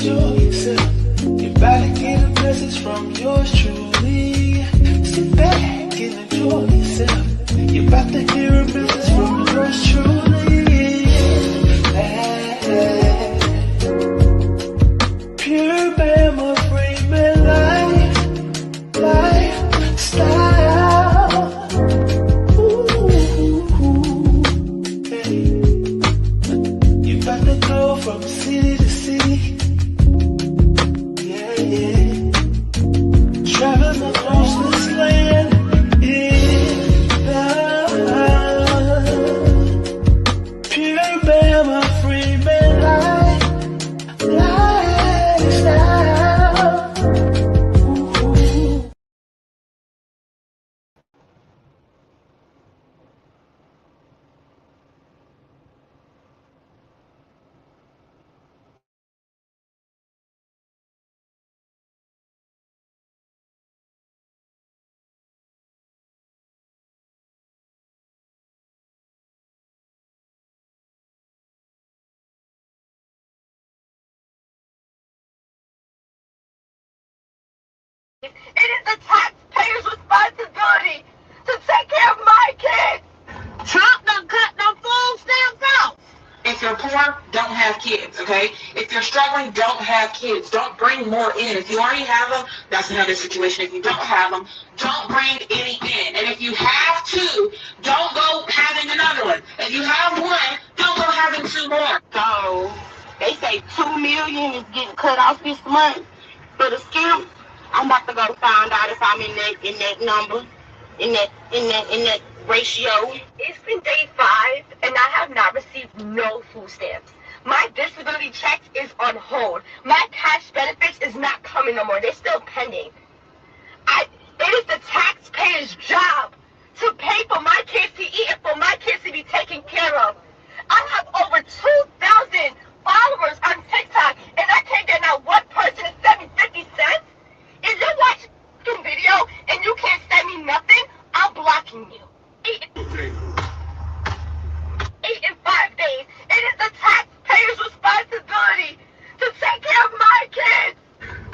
enjoy yourself. You're about to get a message from yours truly. Sit back and enjoy yourself. You're about to hear a message from yours truly. Pure Bama Freeman lifestyle. Hey. You're about to go from city to city. Traveling across this land in the pure Bama Freeman lifestyle. Ooh. It is the taxpayer's responsibility to take care of my kids. Trump done cut them food stamps out. If you're poor, don't have kids, okay? If you're struggling, don't have kids. Don't bring more in. If you already have them, that's another situation. If you don't have them, don't bring any in. And if you have two, don't go having another one. If you have one, don't go having two more. So they say 2 million is getting cut off this month for the scam. I'm about to go find out if I'm in that number, in that ratio. It's been day 5 and I have not received no food stamps. My disability check is on hold. My cash benefits is not coming no more. They're still pending. It is the taxpayer's job to pay for my kids to eat and for my kids to be taken care of. I have over 2,000 followers on TikTok and I can't get not one person to send me 50 cents. If you watch a video and you can't send me nothing, I'm blocking you. 8 in 5 days. It is the taxpayer's responsibility to take care of my kids.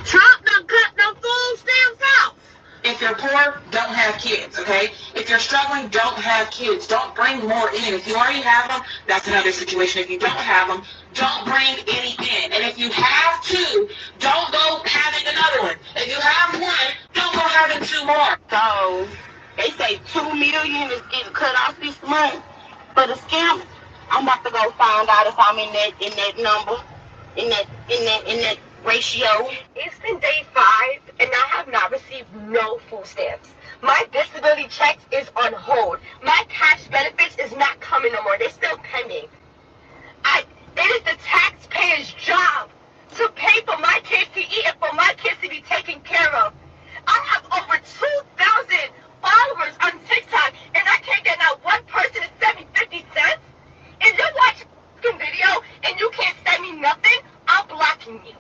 Trump done cut them food stamps out. If you're poor, don't have kids, okay? If you're struggling, don't have kids. Don't bring more in. If you already have them, that's another situation. If you don't have them, don't bring any in. And if you have two, don't go having another one. If you have one, don't go having two more. So they say 2 million is getting cut off this month for the scam. I'm about to go find out if I'm in that number, in that ratio. It's been day 5 and I have not received no food stamps. My disability check is on hold. My cash benefits is not coming no more. They're still pending. It is the taxpayer's job to pay for my kids to eat and for my kids to be taken care of. I have over 2,000 followers on TikTok and I can't get not one person to send me 50 cents. If you watch a video and you can't send me nothing, I'm blocking you.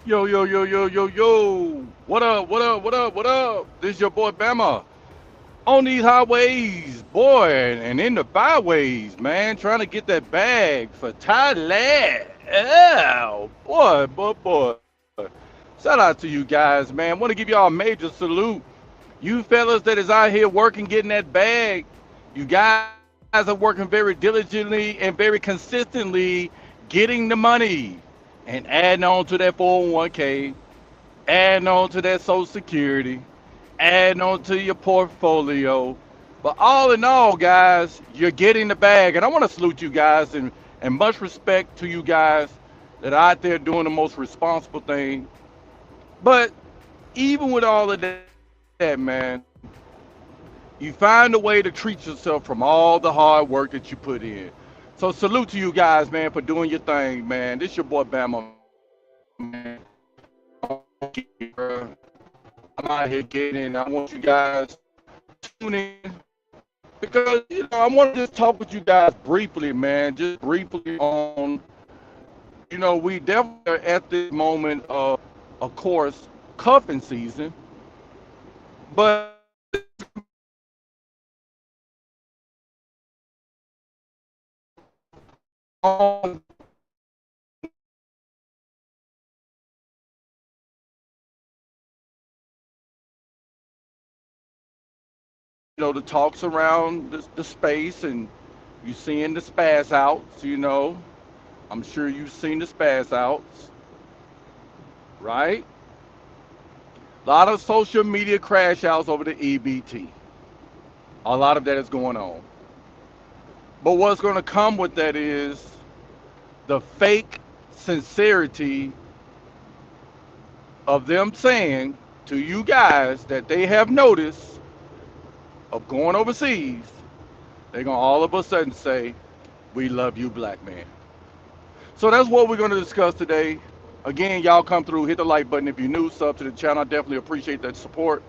Yo, yo, yo, yo, yo, yo. What up, what up, what up, what up? This your boy Bama. On these highways, boy, and in the byways, man, trying to get that bag for Thailand. Oh, boy. Shout out to you guys, man. Want to give y'all a major salute. You fellas that is out here working, getting that bag, you guys are working very diligently and very consistently getting the money and adding on to that 401k, adding on to that Social Security, adding on to your portfolio. But all in all, guys, you're getting the bag. And I want to salute you guys and much respect to you guys that are out there doing the most responsible thing. But even with all of that, man, you find a way to treat yourself from all the hard work that you put in. So salute to you guys, man, for doing your thing, man. This your boy Bama, man. I'm out here getting in. I want you guys to tune in because I want to just talk with you guys briefly, man. Just briefly on, we definitely are at this moment of course, cuffing season, but on the talks around the space, and you seeing the spaz outs. I'm sure you've seen the spaz outs, right? A lot of social media crash outs over the EBT. A lot of that is going on. But what's going to come with that is the fake sincerity of them saying to you guys that they have noticed of going overseas. They're going to all of a sudden say, "We love you, black man." So that's what we're going to discuss today. Again, y'all come through, hit the like button if you're new, sub to the channel. I definitely appreciate that support.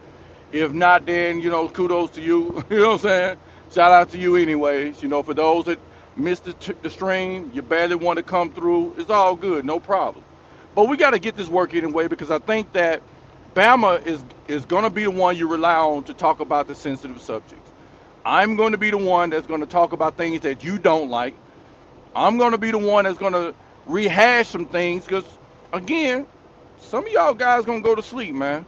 If not, then, kudos to you. You know what I'm saying? Shout out to you anyways. For those that missed the stream, you barely want to come through, it's all good, no problem. But we got to get this work anyway because I think that Bama is going to be the one you rely on to talk about the sensitive subjects. I'm going to be the one that's going to talk about things that you don't like. I'm going to be the one that's going to rehash some things because, again, some of y'all guys going to go to sleep, man.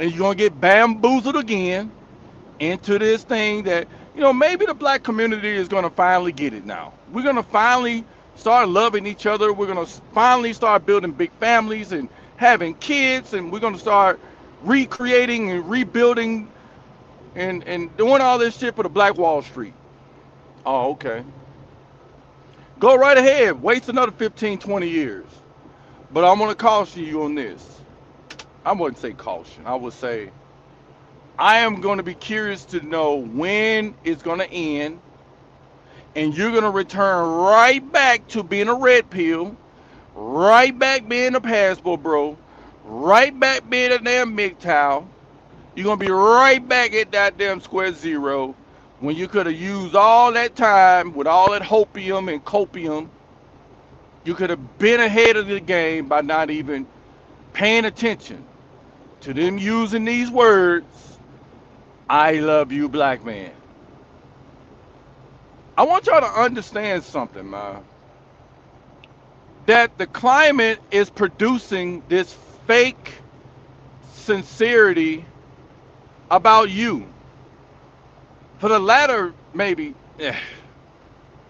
And you're going to get bamboozled again into this thing that, maybe the black community is going to finally get it now. We're going to finally start loving each other. We're going to finally start building big families and having kids. And we're going to start recreating and rebuilding and doing all this shit for the Black Wall Street. Oh, okay. Go right ahead. Waste another 15, 20 years. But I'm going to caution you on this. I wouldn't say caution. I would say I am going to be curious to know when it's going to end, and you're going to return right back to being a red pill, right back being a passport bro, right back being a damn MGTOW. You're going to be right back at that damn square zero when you could have used all that time with all that hopium and copium. You could have been ahead of the game by not even paying attention to them using these words, "I love you, black man." I want y'all to understand something, man. That the climate is producing this fake sincerity about you. For the latter, maybe,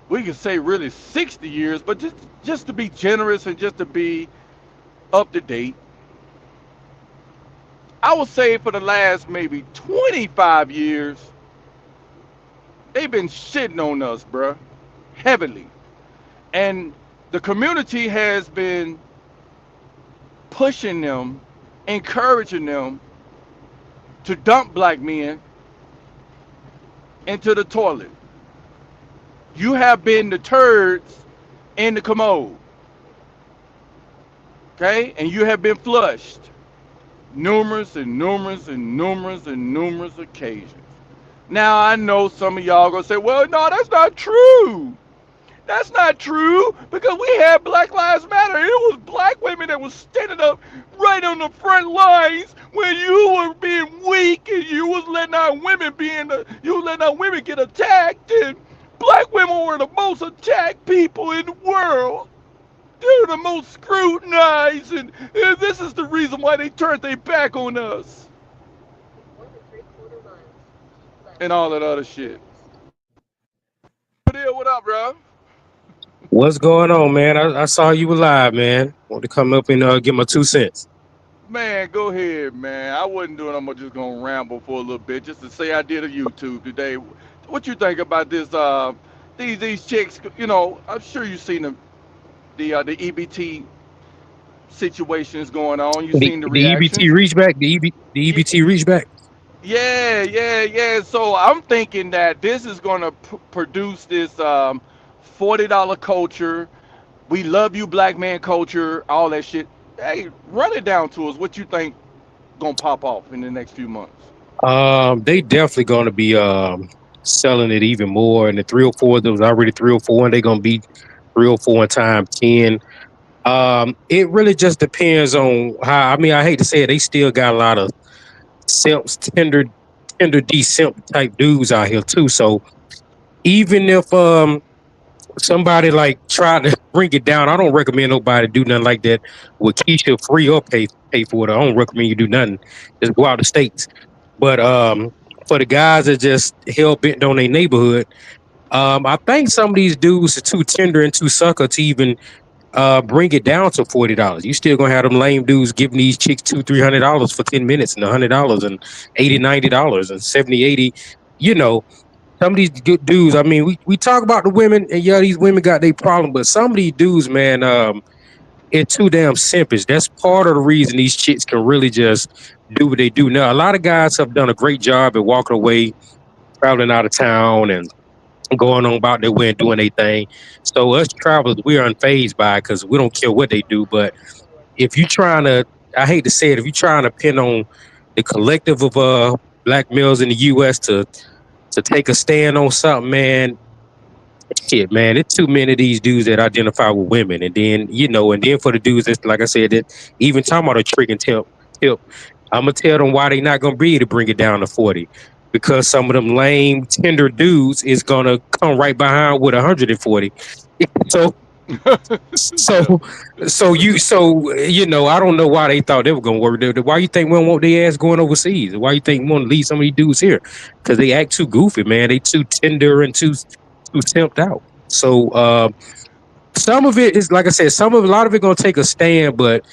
we could say really 60 years, but just to be generous and just to be up to date, I would say for the last maybe 25 years, they've been shitting on us, bruh, heavily. And the community has been pushing them, encouraging them to dump black men into the toilet. You have been the turds in the commode, okay? And you have been flushed numerous occasions. Now, I know some of y'all gonna say, "Well, no, that's not true." That's not true because we had Black Lives Matter. It was black women that was standing up right on the front lines when you were being weak and you was letting our women you was letting our women get attacked, and black women were the most attacked people in the world. They're the most scrutinized, and this is the reason why they turned their back on us and all that other shit. What up, bro? What's going on, man? I saw you were live, man. Want to come up and give my 2 cents. Man, go ahead, man. I wasn't doing. I'm just gonna ramble for a little bit, just to say I did a YouTube today. What you think about this? These chicks. You know, I'm sure you've seen the EBT situations going on. You've The seen the the EBT reactions. reach back. The Yeah, EBT reach back. yeah. So I'm thinking that this is gonna produce this $40 culture. We love you, black man culture. All that shit. Hey, run it down to us. What you think gonna pop off in the next few months? They definitely going to be selling it even more. And the 304, there was already 304, and they're going to be 304 in time 10. It really just depends on how. I mean, I hate to say it, they still got a lot of simps, tender D simp type dudes out here too. So even if somebody like try to bring it down, I don't recommend nobody do nothing like that with Keisha free or pay for it. I don't recommend you do nothing. Just go out the states. But for the guys that just hell bent on their neighborhood, I think some of these dudes are too tender and too sucker to even bring it down to $40. You still gonna have them lame dudes giving these chicks $200-300 for 10 minutes and $100 and $80-90 and 70-80. You know, some of these good dudes, I mean, we talk about the women, and yeah, these women got their problem, but some of these dudes, man, it's too damn simpish. That's part of the reason these chicks can really just do what they do. Now, a lot of guys have done a great job at walking away, traveling out of town, and going on about their way and doing their thing. So us travelers, we are unfazed by it because we don't care what they do. But if you trying to, I hate to say it, if you're trying to pin on the collective of black males in the U.S. to take a stand on something, man, shit, man, it's too many of these dudes that identify with women, and then and then for the dudes that's like I said, that even talking about a trick and tip, I'm gonna tell them why they not gonna be able to bring it down to 40, because some of them lame tender dudes is gonna come right behind with 140. So so Yeah. I don't know why they thought they were gonna work. Why you think we don't want their ass going overseas? Why you think we want to leave some of these dudes here? Because they act too goofy, man. They too tender and too simped out. So some of it is like I said, a lot of it gonna take a stand, but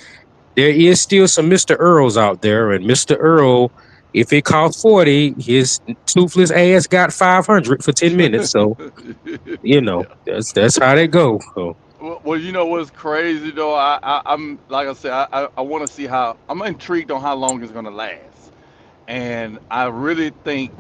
there is still some Mr. Earls out there, and Mr. Earl, if it costs 40, his toothless ass got 500 for 10 minutes. So Yeah. that's how they go. So Well, you know what's crazy though? I'm like I said, I want to see how. I'm intrigued on how long it's gonna last, and I really think,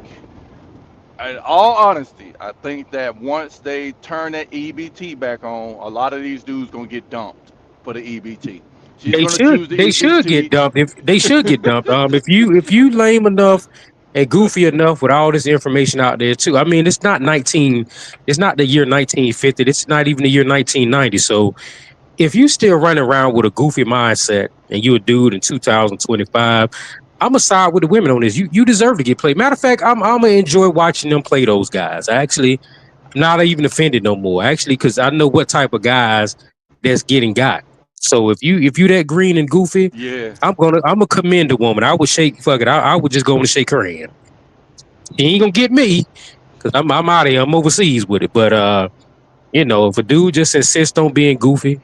in all honesty, I think that once they turn that EBT back on, a lot of these dudes gonna get dumped for the EBT. She's They gonna should choose the they should get EBT. dumped. If they should get dumped. If you lame enough and goofy enough with all this information out there too. I mean, it's not the year 1950. It's not even the year 1990. So if you still running around with a goofy mindset and you a dude in 2025, I'm gonna side with the women on this. You deserve to get played. Matter of fact, I'm gonna enjoy watching them play those guys. Actually, I'm not even offended no more. Actually, because I know what type of guys that's getting got. So if you that green and goofy, Yeah. I'm gonna commend the woman. I would shake fuck it. I would just go and shake her hand. She ain't gonna get me because I'm out of here. I'm overseas with it. But if a dude just insists on being goofy,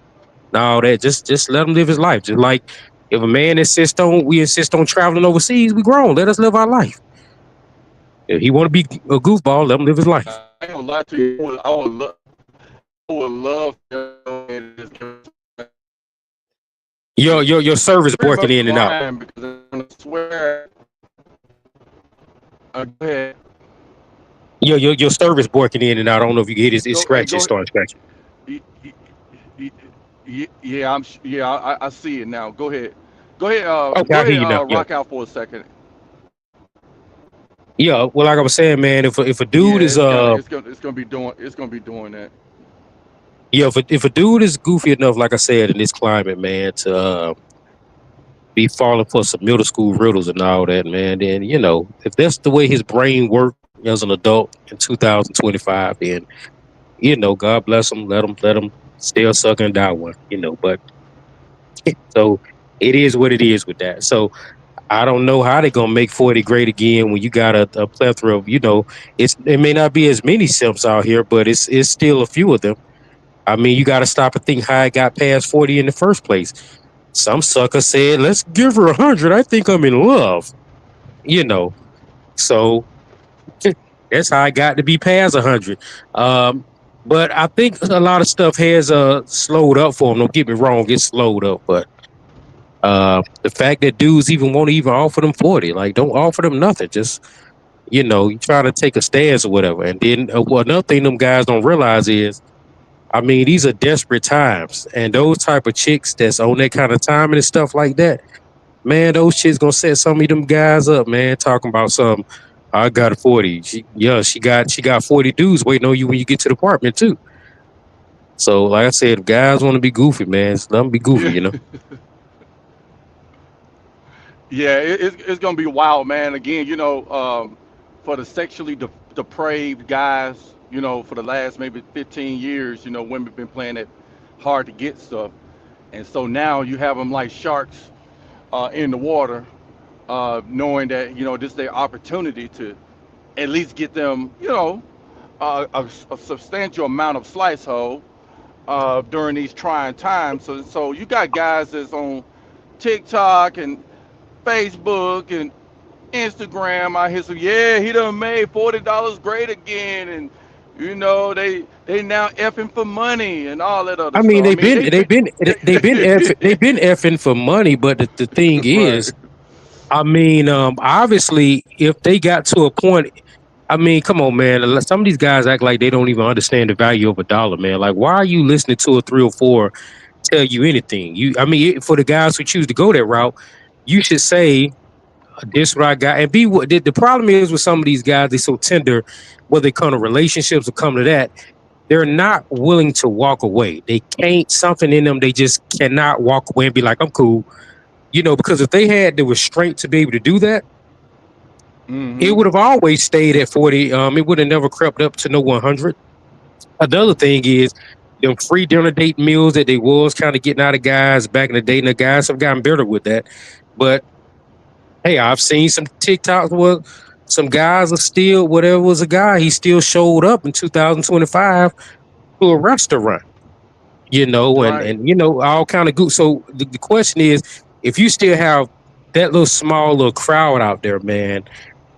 no, that just let him live his life. Just like if a man we insist on traveling overseas, we grown. Let us live our life. If he want to be a goofball, let him live his life. I ain't gonna lie to you. I would love Your service pretty working much in and out. lying because I'm gonna swear. Go ahead. Your service working in and out. I don't know if you can hear this. It Go. Hey, scratches, go. starting scratching. Y- y- yeah, I see it now. Go ahead. Go ahead. Okay, Go I hear ahead. you now. Yeah, Rock out for a second. yeah. Well, like I was saying, man, if a Yeah, dude is it's gonna be doing that. Yeah, if a dude is goofy enough, like I said, in this climate, man, to be falling for some middle school riddles and all that, man, then if that's the way his brain worked as an adult in 2025, then God bless him, let him still suck and die one, But so it is what it is with that. So I don't know how they're gonna make 40 great again when you got a plethora of, it may not be as many simps out here, but it's still a few of them. I mean, you got to stop and think how I got past 40 in the first place. Some sucker said, "Let's give her 100. I think I'm in love." You know, so that's how I got to be past 100. Um, but I think a lot of stuff has slowed up for them. Don't get me wrong, it's slowed up, but the fact that dudes even won't even offer them 40, like don't offer them nothing. Just you try to take a stance or whatever. And then another thing them guys don't realize is, I mean, these are desperate times, and those type of chicks that's on that kind of time and stuff like that, man, those chicks gonna set some of them guys up, man. Talking about some, I got a 40. She got 40 dudes waiting on you when you get to the apartment too. So, like I said, if guys want to be goofy, man, let them be goofy, Yeah, yeah, it's gonna be wild, man. Again, for the sexually depraved guys, for the last maybe 15 years, women been playing it hard to get stuff, and so now you have them like sharks in the water, knowing that this is their opportunity to at least get them, a substantial amount of slice hole during these trying times. So you got guys that's on TikTok and Facebook and Instagram. I hear some, yeah, he done made $40 great again, and they now effing for money and all that other I mean, stuff. I mean, they've been effing for money, but the thing right, is, I mean, obviously, if they got to a point, I mean, come on, man. Some of these guys act like they don't even understand the value of a dollar, man. Like, why are you listening to a 3 or 4 tell you anything? I mean, for the guys who choose to go that route, you should say, "This what I got." And be what the problem is with some of these guys. They so tender, whether they come to relationships or come to that, they're not willing to walk away. They can't. Something in them, they just cannot walk away and be like, "I'm cool." Because if they had the restraint to be able to do that, it mm-hmm, would have always stayed at 40. It would have never crept up to no 100. Another thing is them free dinner date meals that they was kind of getting out of guys back in the day, and the guys have gotten better with that. But hey, I've seen some TikToks where some guys are still, whatever was a guy, he still showed up in 2025 to a restaurant, and right, all kind of good. So the question is, if you still have that little small little crowd out there, man,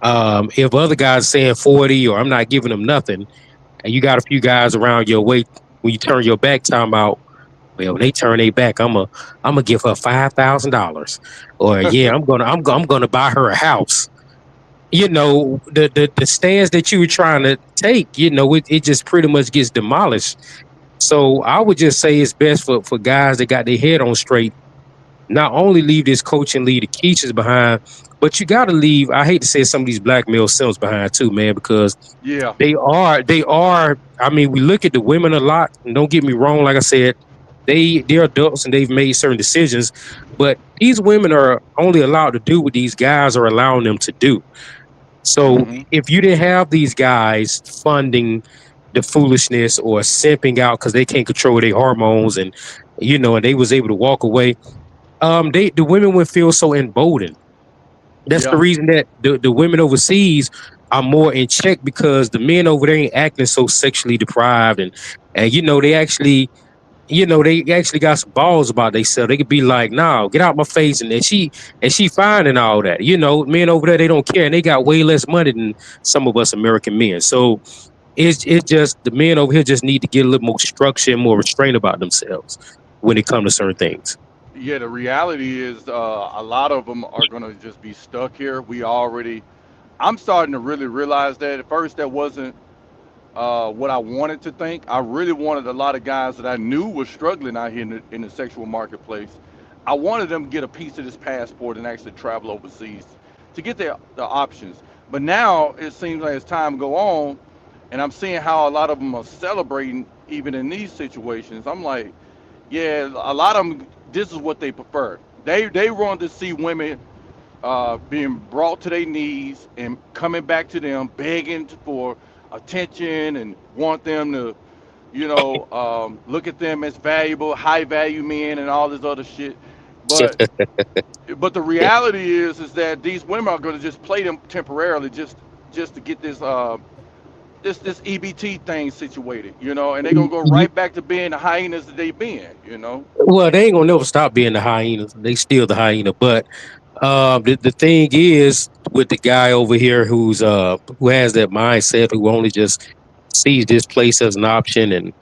if other guys saying 40 or I'm not giving them nothing, and you got a few guys around your way, when you turn your back, time out. Well, when they turn their back, I'm gonna give her $5,000, or yeah, I'm gonna buy her a house. The stance that you were trying to take, it just pretty much gets demolished. So I would just say it's best for guys that got their head on straight, not only leave this coaching lead the Keishas behind, but you got to leave. I hate to say some of these black male selves behind too, man, because yeah, they are. I mean, we look at the women a lot, and don't get me wrong. Like I said, they're adults and they've made certain decisions, but these women are only allowed to do what these guys are allowing them to do. So mm-hmm, if you didn't have these guys funding the foolishness or simping out because they can't control their hormones, and they was able to walk away, the women would feel so emboldened. That's the yeah, reason that the women overseas are more in check, because the men over there ain't acting so sexually deprived, and they actually got some balls about themselves. They could be like, "No, get out my face," and she fine and all that. Men over there, they don't care, and they got way less money than some of us American men. So it's just the men over here just need to get a little more structure and more restraint about themselves when it comes to certain things. yeah. The reality is, a lot of them are gonna just be stuck here. I'm starting to really realize that. At first, that wasn't what I wanted to think. I really wanted a lot of guys that I knew were struggling out here in the sexual marketplace. I wanted them to get a piece of this passport and actually travel overseas to get the options. But now it seems like as time go on, and I'm seeing how a lot of them are celebrating even in these situations, I'm like, yeah, a lot of them. This is what they prefer. They want to see women being brought to their knees and coming back to them, begging for attention and want them to, look at them as valuable, high value men and all this other shit. But the reality is that these women are going to just play them temporarily, just to get this EBT thing situated, and they're gonna go right back to being the hyenas that they been. Well, they ain't gonna never stop being the hyenas. They still the hyena. But the thing is with the guy over here who has that mindset, who only just sees this place as an option and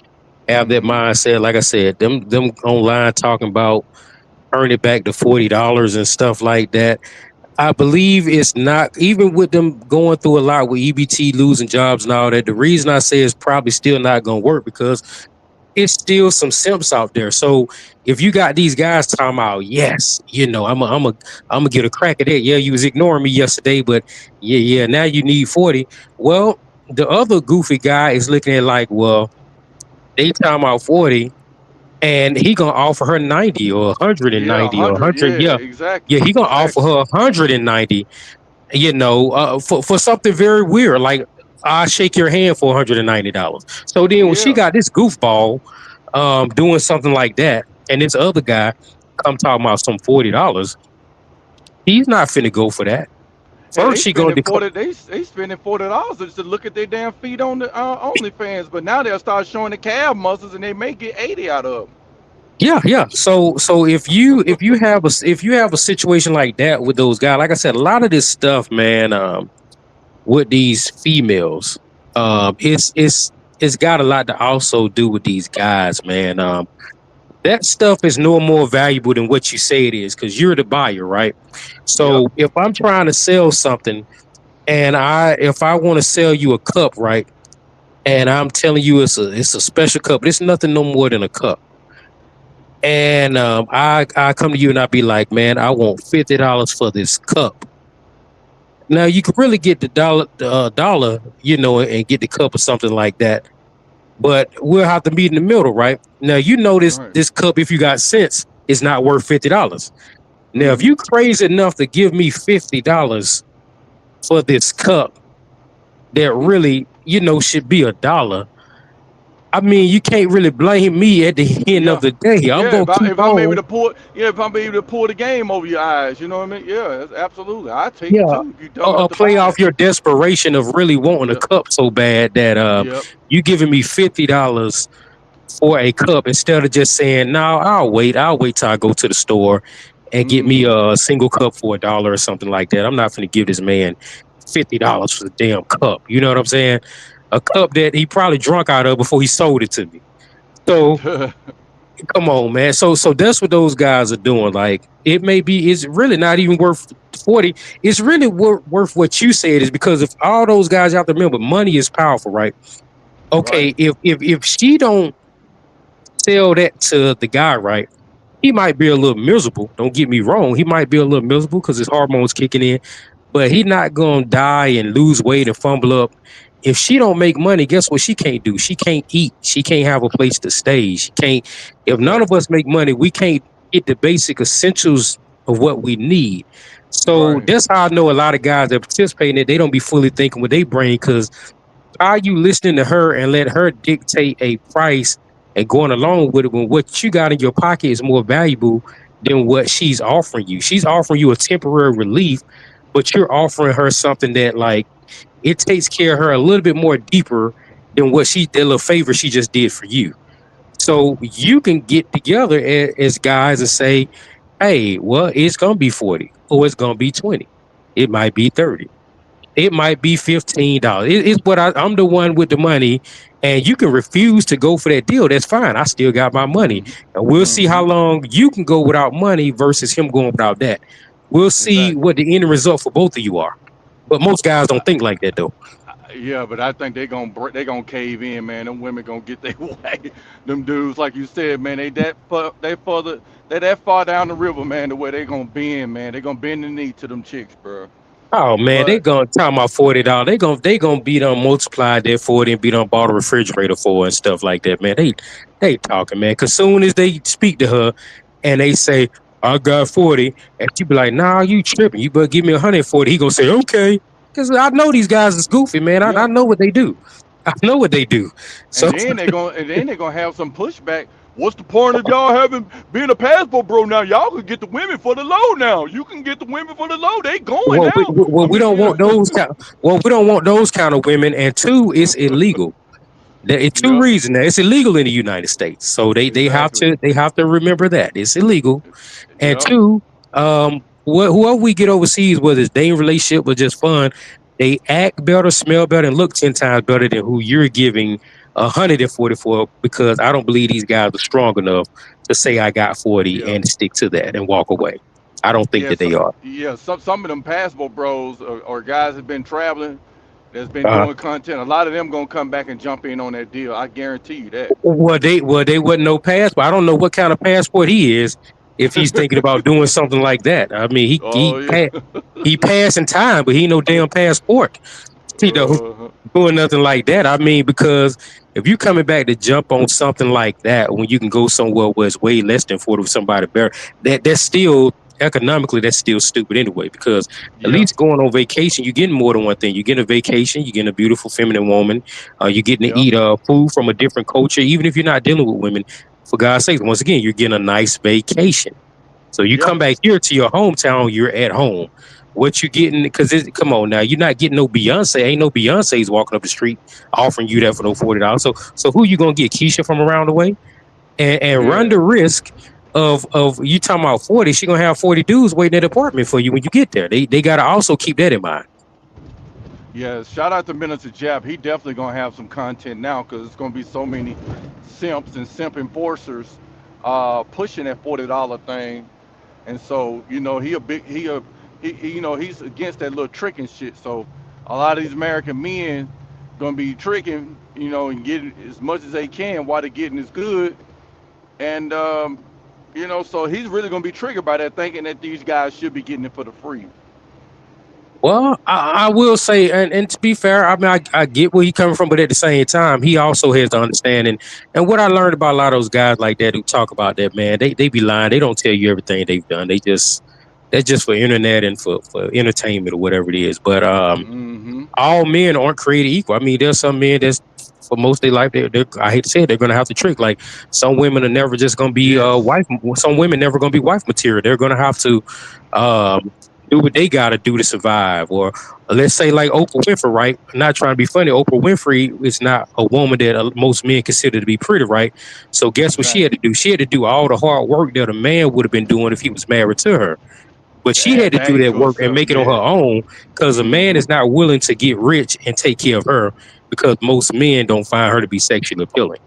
have that Hmm. mindset. Like I said, them online talking about earn it back to $40 and stuff like that. I believe it's not, even with them going through a lot with EBT losing jobs and all that. The reason I say it's probably still not gonna work because it's still some simps out there. So if you got these guys talking about, yes, I'm gonna get a crack at it. Yeah, you was ignoring me yesterday, but yeah, now you need 40. Well, the other goofy guy is looking at like, well, they talking about 40, and he gonna offer her 90 or Yeah, 190 or 100. 100. Yeah, Yeah, exactly, yeah, he gonna offer exactly. her 190. For something very weird, like I shake your hand for $190. So then when she Yeah, got this goofball doing something like that, and this other guy come talking about some $40, he's not finna go for that. hey, First, she gonna decline. they spending $40 just to look at their damn feet on the OnlyFans, but now they'll start showing the calf muscles and they may get 80 out of Yeah, yeah. So if you have a situation like that with those guys, like I said, a lot of this stuff, man, with these females, it's got a lot to also do with these guys, man. That stuff is no more valuable than what you say it is because you're the buyer, right? them. Yep. So if I'm trying to sell something and if I want to sell you a cup, right? And I'm telling you it's a special cup, but it's nothing no more than a cup. And I come to you and I be like, man, I want $50 for this cup. Now you can really get the dollar, and get the cup or something like that. But we'll have to meet in the middle, right? Now you know this Right. this cup, if you got sense, is not worth $50. Now, if Hmm. you crazy enough to give me $50 for this cup that really, should be a dollar, I mean, you can't really blame me at the end of Yeah. the day. I'm Yeah, gonna keep on. if I'm able to pull the game over your eyes, you know what I mean? Yeah, absolutely. I take it Yeah, too. If you dumb enough to play buy it. off your desperation of really wanting a Yep. cup so bad that Yep. you giving me $50 for a cup instead of just saying, no, I'll wait till I go to the store and get me Hmm. a single cup for $1 or something like that. I'm not going to give this man $50 for the damn cup. You know what I'm saying? A cup that he probably drunk out of before he sold it to me. So come on, man. So that's what those guys are doing. Like it's really not even worth 40. It's really worth what you said is because if all those guys, you have to remember, money is powerful, right? Right. Okay, if she don't sell that to the guy, right? He might be a little miserable. Don't get me wrong. He might be a little miserable because his hormones kicking in, but he not gonna die and lose weight and fumble up. If she don't make money, guess what she can't do? She can't eat. She can't have a place to stay. She can't. If none of Exactly. us make money, we can't get the basic essentials of what we need. So Right. that's how I know a lot of guys that participate in it. They don't be fully thinking with their brain because are you listening to her and let her dictate a price and going along with it when what you got in your pocket is more valuable than what she's offering you? She's offering you a temporary relief, but you're offering her something that like it takes care of her a little bit more deeper than that little favor she just did for you. So you can get together as guys and say, hey, well, it's gonna be 40 or it's gonna be 20. It might be 30. It might be $15. It's what I'm the one with the money, and you can refuse to go for that deal. That's fine. I still got my money, Hmm. and we'll see how Hmm. long you can go without money versus him going without that. We'll see Exactly. what the end result for both of you are. But most guys don't think like that though. Yeah, but I think they gonna cave in, man. Them women gonna get their way. Them dudes, like you said, man, they that far down the river, man. The way they gonna bend, man. They gonna bend the knee to them chicks, bro. Oh man, they But gonna talk about $40. They gonna be done multiply that 40 and be done bought a refrigerator for and stuff like that, man. They talking, man. Cause soon as they speak to her and they say, I got 40, and she be like, nah, you tripping. You better give me 140. He gonna say, okay. Cause I know these guys is goofy, man. I yeah, know what they do. I know what they do. So and then they're gonna have some pushback. What's the point of y'all having being a passport bro now? Y'all can get the women for the low now. You can get the women for the low. They going well, now. I we mean, don't yeah. want those kind. Well, we don't want those kind of women. And two, it's illegal. There are two Yep, reasons. It's illegal in the United States, so exactly. they have to remember that it's illegal. And Yep, two, whoever we get overseas, whether it's dating relationship or just fun, they act better, smell better, and look 10 times better than who you're giving 140 for. Because I don't believe these guys are strong enough to say I got 40 yeah. and stick to that and walk away. I don't think Yeah, that so, they are. yeah. Some of them passport bros or guys that been traveling, that's been Uh, doing content. A lot of them gonna come back and jump in on that deal. I guarantee you that. they wasn't no passport. I don't know what kind of passport he is if he's thinking about doing something like that. I mean, Oh yeah. he passing time, but he ain't no damn passport. You know, Uh, doing nothing like that. I mean, because if you coming back to jump on something like that when you can go somewhere where it's way less than 40 with somebody better, that's still economically that's still stupid anyway. Because at yeah. least going on vacation, you're getting more than one thing. You're getting a vacation, you're getting a beautiful feminine woman, you're getting to Yep. eat food from a different culture, even if you're not dealing with women. For God's sake, once again, you're getting a nice vacation. So you Yeah. come back here to your hometown, you're at home. What you getting? Because come on now, you're not getting no Beyonce. Ain't no Beyonce's walking up the street offering you that for no $40. So who you gonna get? Keisha from around the way and run Yeah. the risk of you talking about 40? She gonna have 40 dudes waiting at the apartment for you when you get there. They gotta also keep that in mind. Yeah. Shout out to Minister Jab. He definitely gonna have some content now because it's gonna be so many simps and simp enforcers pushing that $40 thing. And so, he a big he's against that little tricking shit. So a lot of these American men gonna be tricking, and getting as much as they can while they're getting as good. And so he's really gonna be triggered by that, thinking that these guys should be getting it for the free. Well, I will say, and to be fair, I mean, I get where he's coming from, but at the same time, he also has to understand. And what I learned about a lot of those guys like that who talk about that, man, they be lying. They don't tell you everything they've done. That's just for internet and for entertainment or whatever it is. But Mm-hmm. all men aren't created equal. I mean, there's some men that's for most of their life, I hate to say it, they're going to have to trick. Like some women are never just going to be Yes. wife. Some women never going to be wife material. They're going to have to um, do what they got to do to survive. Or let's say like Oprah Winfrey, right? I'm not trying to be funny. Oprah Winfrey is not a woman that most men consider to be pretty, right? So guess what she had Exactly. to do? She had to do all the hard work that a man would have been doing if he was married to her. But To she add had to do value that to work and herself. make it on her Yeah. own because a man Mm-hmm. is not willing to get rich and take care of her because most men don't find her to be sexually appealing.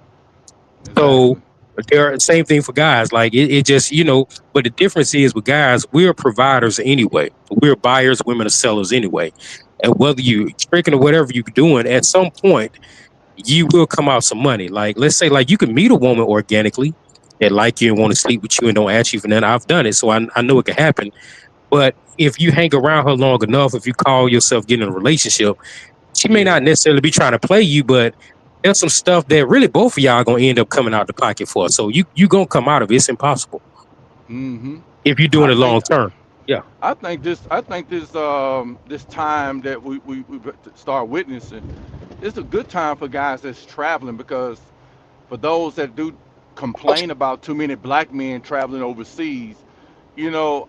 So Exactly. there, same thing for guys. Like it just, but the difference is with guys, we're providers anyway. We're buyers, women are sellers anyway. And whether you tricking or whatever you're doing, at some point you will come out some money. Like let's say like you can meet a woman organically that like you and want to sleep with you and don't ask you for nothing. I've done it, so I know it can happen. But if you hang around her long enough, if you call yourself getting in a relationship, she may not Yeah. necessarily be trying to play you, but there's some stuff that really both of y'all are gonna end up coming out the pocket for. So you gonna come out of it. It's impossible Mm-hmm. if you're I doing it long think term. Yeah. I think this time that we start witnessing, it's a good time for guys that's traveling because for those that do complain about too many black men traveling overseas,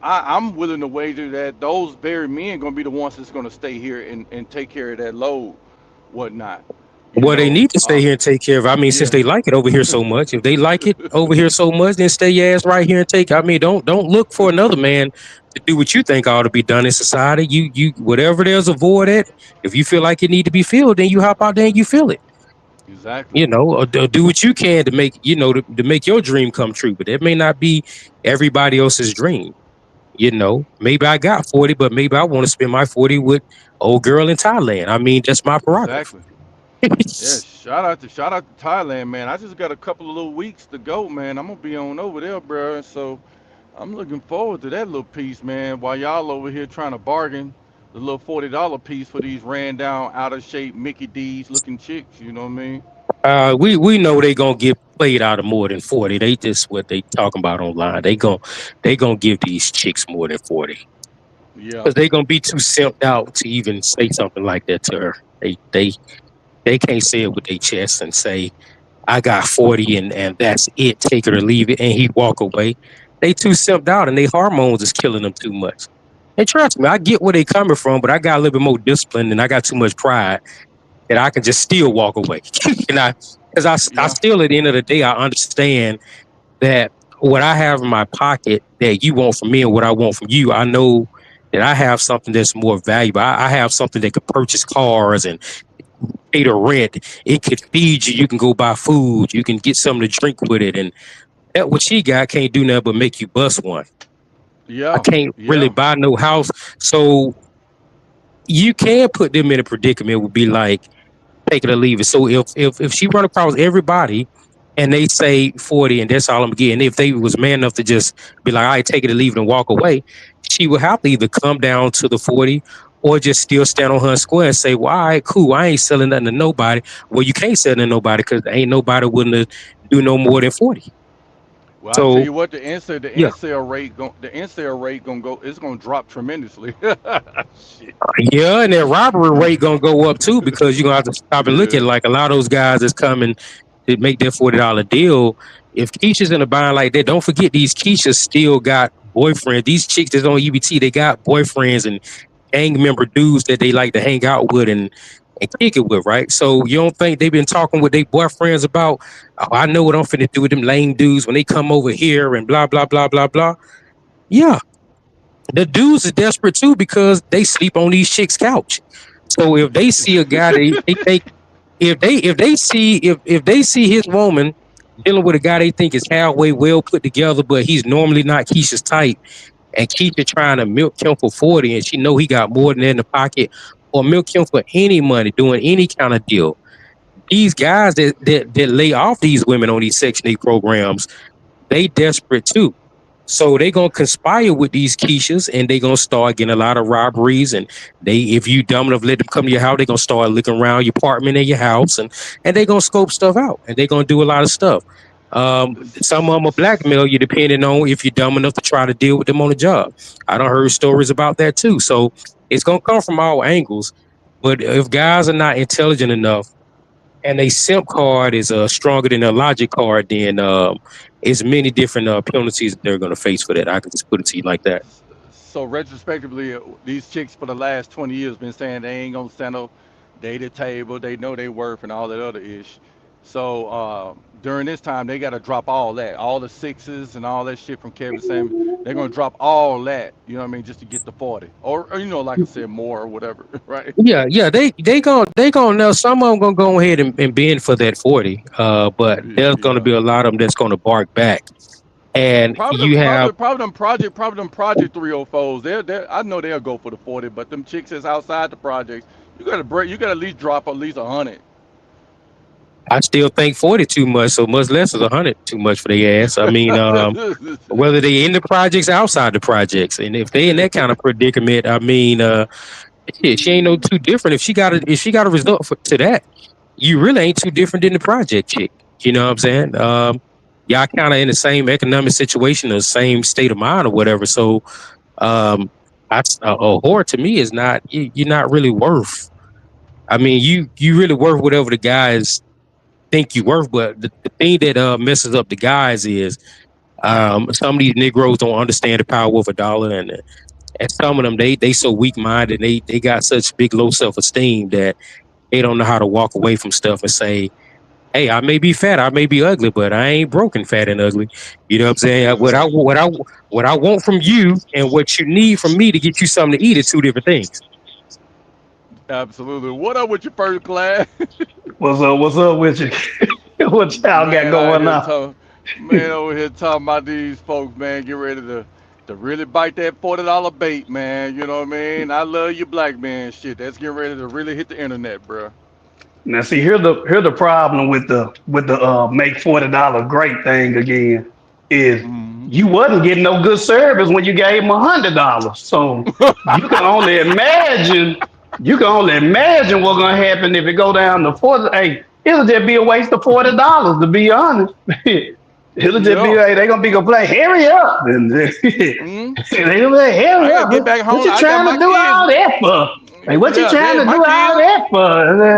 I'm willing to wager that those very men gonna be the ones that's gonna stay here and take care of that load, whatnot. You Well, they know, need to stay here and take care of it. I mean, since yeah, they like it over here so much, if they like it over here so much, then stay your ass right here and take. I mean, don't look for another man to do what you think ought to be done in society. You whatever there's a void at, if you feel like it need to be filled, then you hop out there and you fill it. exactly, Or do what you can to make to make your dream come true. But that may not be everybody else's dream. Maybe I got 40, but maybe I want to spend my 40 with old girl in Thailand. I mean, that's my prerogative. exactly. Yeah, shout out to Thailand, man. I just got a couple of little weeks to go, man. I'm gonna be on over there, bro. So I'm looking forward to that little piece, man. While y'all over here trying to bargain the little $40 piece for these ran down, out of shape Mickey D's looking chicks. You know what I mean? We know they gonna get played out of more than 40. They just what they talking about online. They gonna give these chicks more than 40 Yeah, because they gonna be too simped out to even say something like that to her. They can't say it with their chest and say I got 40 and that's it. Take it or leave it, and he walk away. They too simped out and their hormones is killing them too much. And trust me, I get where they coming from, but I got a little bit more discipline and I got too much pride that I can just still walk away. and I yeah, still at the end of the day, I understand that what I have in my pocket that you want from me and what I want from you, I know that I have something that's more valuable. I have something that could purchase cars and pay the rent. It could feed you. You can go buy food. You can get something to drink with it. And that what she got can't do nothing but make you bust one. I yeah, can't really yeah. buy no house. So you can put them in a predicament would be like, take it or leave it. So if she run across everybody and they say 40 and that's all I'm getting, if they was man enough to just be like, all right, take it or leave it and walk away, she would have to either come down to the 40 or just still stand on her square and say, well, all right, cool. I ain't selling nothing to nobody. Well, you can't sell to nobody because ain't nobody willing to do no more than 40. Well, I tell So you what, the yeah. incel rate gonna go. It's gonna drop tremendously. Shit. Yeah, and that robbery rate gonna go up too because you're gonna have to stop and look at it. Yeah. Like a lot of those guys that's coming to make that $40 deal. If Keisha's in a bind like that, don't forget these Keishas still got boyfriends. These chicks that's on EBT, they got boyfriends and gang member dudes that they like to hang out with and kick it with, right? So you don't think they've been talking with their boyfriends about, oh, I know what I'm finna do with them lame dudes when they come over here and blah blah blah blah blah. Yeah, the dudes is desperate too because they sleep on these chicks' couch. So if they see a guy, they think if they see his woman dealing with a guy they think is halfway well put together, but he's normally not Keisha's type, and Keisha trying to milk him for 40, and she know he got more than that in the pocket, or milk him for any money, doing any kind of deal. These guys that lay off these women on these Section 8 programs, they desperate too. So they gonna conspire with these Keishas and they gonna start getting a lot of robberies. And they, if you dumb enough, let them come to your house, they gonna start looking around your apartment and your house, and they gonna scope stuff out and they gonna do a lot of stuff. Some of them will blackmail you depending on if you're dumb enough to try to deal with them on the job. I don't heard stories about that too. So it's gonna come from all angles. But if guys are not intelligent enough and a simp card is stronger than a logic card, then it's many different penalties they're going to face for that. I can just put it to you like that. So retrospectively, these chicks for the last 20 years been saying they ain't gonna stand up, they the table, they know they worth, and all that other ish. So during this time, they got to drop all that, all the sixes and all that shit from Kevin Samuels. They're gonna drop all that, you know what I mean, just to get the 40, or you know, like I said, more or whatever, right? Yeah, yeah, they gonna know some of them gonna go ahead and bend for that 40. But there's gonna Yeah. be a lot of them that's gonna bark back. And you have Probably them project 304s. I know they'll go for the 40, but them chicks that's outside the projects, you gotta at least drop at least 100. I still think 40 too much, so much less is 100 too much for their ass. I mean, whether they in the projects, outside the projects, and if they in that kind of predicament, I mean, shit, she ain't no too different. If she got a result to that, you really ain't too different than the project chick. You know what I'm saying? Y'all kind of in the same economic situation, the same state of mind or whatever. So, um, a whore to me is not you're not really worth. I mean, you really worth whatever the guys think you worth. But the thing that messes up the guys is some of these Negroes don't understand the power of a dollar, and some of them they so weak minded, they got such big low self esteem that they don't know how to walk away from stuff and say, hey, I may be fat, I may be ugly, but I ain't broken, fat, and ugly. You know what I'm saying? What I want from you and what you need from me to get you something to eat are two different things. Absolutely. What up with your first class? What's up? What's up with you? What y'all got Man, out going here on? talking, man, over here talking about these folks, man, get ready to really bite that $40 bait, man. You know what I mean? I love you, black man. Shit, that's getting ready to really hit the internet, bro. Now, see, here's the problem with the make $40 great thing again is Hmm. you wasn't getting no good service when you gave them $100. So you can only imagine. You can only imagine what's gonna happen if it go down to 40. Hey, it'll just be a waste of $40. To be honest, it'll just be Yeah. like they gonna be complaining. Hurry up, and they Mm. gonna be like, I hurry gotta up. get back What home. you I got trying my to do kids. all that for? Like, what you Yeah, trying to my do all kids. that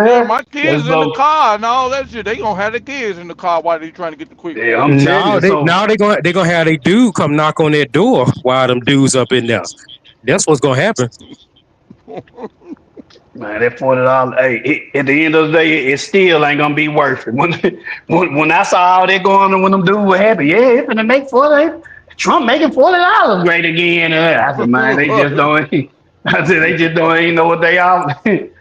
Yeah, for? my kids in the So car and all that shit. They gonna have the kids in the car while they trying to get the quick yeah, four. I'm telling Now you. they So now they gonna have a dude come knock on their door while them dudes up in there. That's what's gonna happen. man, that $40. Hey, at the end of the day, it still ain't gonna be worth it. When I saw all that going on, when them dudes were happy, yeah, it's gonna make 40. Trump making $40 great again. I said, man, they just don't. I said they just don't even know what they all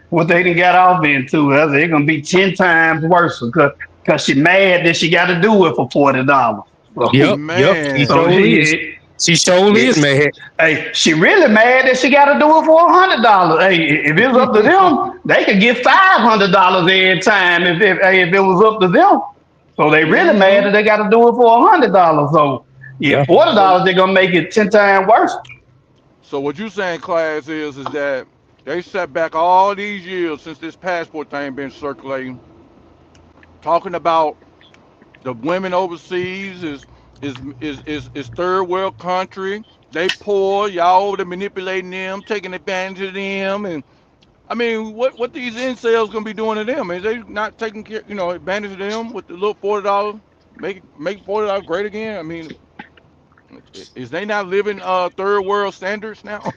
what they done got off into. I said it's gonna be 10 times worse because she mad that she got to do it for $40. So, Yep. She so Man, surely is. yeah, She surely is, yes. man. Hey, she really mad that she got to do it for $100. Hey, if it was up to them, they could get $500 every time if it was up to them. So they really mad hmm that they got to do it for $100. So yeah, Yeah. $40 so they're gonna make it 10 times worse. so what you saying, class, is that they sat back all these years since this passport thing been circulating, talking about the women overseas is third world country. They poor, y'all over there manipulating them, taking advantage of them, and I mean, what these incels gonna be doing to them? Is they not taking care, advantage of them with the little $40, make $40 great again? I mean, is they not living third world standards now?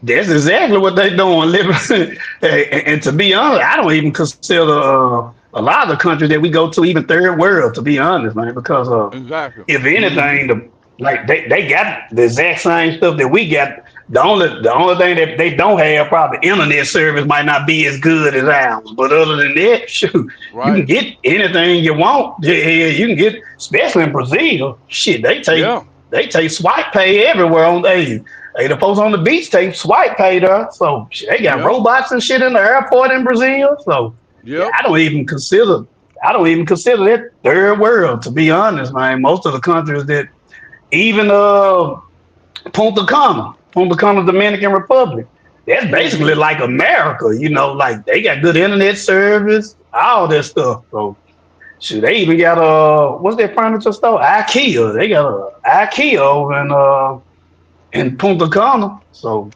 That's exactly what they doing, living. And to be honest, I don't even consider a lot of the countries that we go to even third world. To be honest, man, because Exactly. if Hmm. anything, like they got the exact same stuff that we got. The only thing that they don't have, probably internet service might not be as good as ours. But other than that, shoot, you can Right. get anything you want. Yeah, yeah, you can get, especially in Brazil. Shit, Yeah. they take swipe pay everywhere on they. Hey, the folks on the beach take swipe pay there. So shit, they got Yeah. robots and shit in the airport in Brazil. So yeah, Yep. I don't even consider that third world, to be honest, man. Most of the countries that even Punta Cana, Dominican Republic. That's basically Hmm. like America, like they got good internet service, all that stuff. So shoot, they even got what's that furniture store? IKEA. They got a IKEA over in Punta Cana. So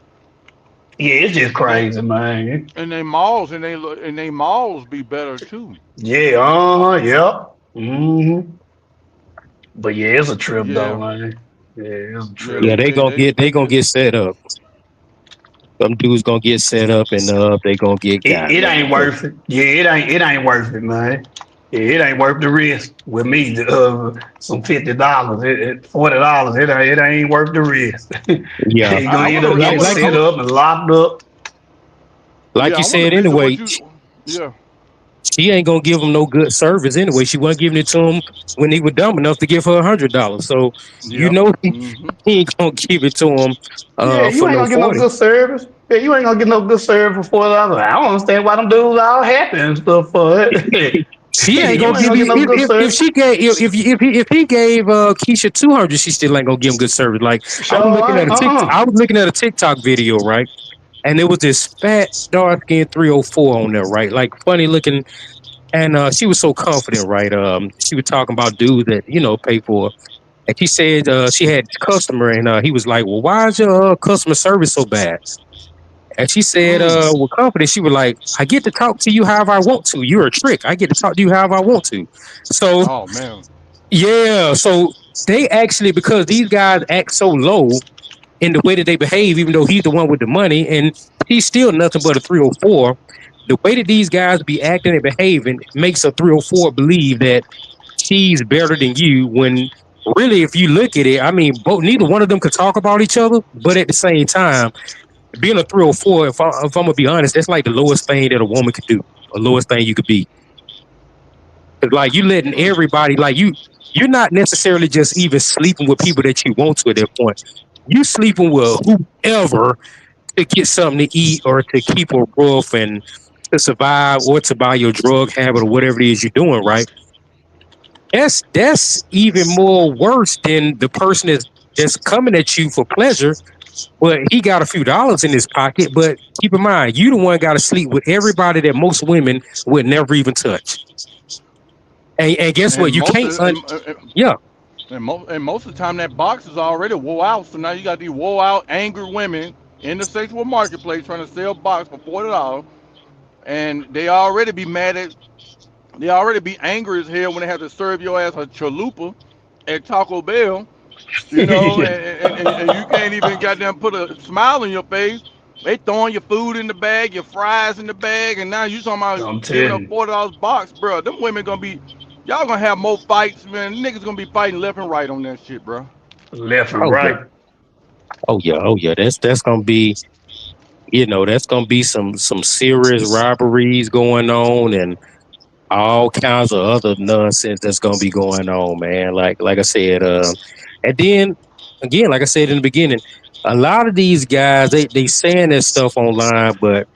yeah, it's just And they crazy, man. and they malls be better too. Yeah, yep. But yeah, it's a trip though, Yeah. man. Yeah, it's a Yeah. trip. Yeah, they gonna get set up. Some dudes gonna get set up and they gonna get got, It man. ain't worth it. Yeah, it ain't worth it, man. Yeah, it ain't worth the risk with me. Some $50, $40. It ain't worth the risk. Yeah. You're I gonna end wonder. up I getting wonder Like how set you much. up and locked up. like Yeah. you I wonder, said Lisa, anyway, what you. Yeah. she ain't gonna give him no good service anyway. She wasn't giving it to him when he was dumb enough to give her $100. So you Yep. know Hmm. he ain't gonna give it to him Yeah, you for ain't no gonna get no 40. good service. Yeah, you ain't gonna get no good service for $40. I don't understand why them dudes all happy and stuff for it. She ain't You gonna ain't give gonna get you no good if service. she gave if he gave Keisha 200, she still ain't gonna give him good service. Like So I was looking at a TikTok video, right? And there was this fat, dark skinned 304 on there, right? Like funny looking, and she was so confident, right? She was talking about dudes that pay for her. And she said she had a customer, and he was like, "Well, why is your customer service so bad?" And she said, Mm. with confidence, she was like, "I get to talk to you however I want to. You're a trick. I get to talk to you however I want to." So Oh man. yeah, so they actually, because these guys act so low in the way that they behave, even though he's the one with the money and he's still nothing but a 304. The way that these guys be acting and behaving makes a 304 believe that she's better than you, when really, if you look at it, I mean, both neither one of them could talk about each other, but at the same time, being a 304, if I'm gonna be honest, that's like the lowest thing that a woman could do, the lowest thing you could be. It's like you letting Mm. everybody, like you're not necessarily just even sleeping with people that you want to at that point. You sleeping with whoever to get something to eat or to keep a roof and to survive or to buy your drug habit or whatever it is you're doing, right? That's even more worse than the person that's coming at you for pleasure, but he got a few dollars in his pocket. But keep in mind, you the one got to sleep with everybody that most women would never even touch. And guess And what? You most can't. of, Yeah. and most of the time that box is already wore out. So now you got these wore out, angry women in the sexual marketplace trying to sell box for $40, and they already be angry as hell when they have to serve your ass a chalupa at Taco Bell, you know, Yeah, and you can't even goddamn put a smile on your face. They throwing your food in the bag, your fries in the bag, and now you talking I'm about giving up telling $40 box, bro. Them women gonna be, y'all gonna have more fights, man. Niggas gonna be fighting left and right on that shit, bro. you, left and Oh yeah. right. Oh yeah. Oh yeah. That's gonna be. That's gonna be some serious robberies going on and all kinds of other nonsense that's gonna be going on, man. Like I said, and then again, like I said in the beginning, a lot of these guys they saying this stuff online, but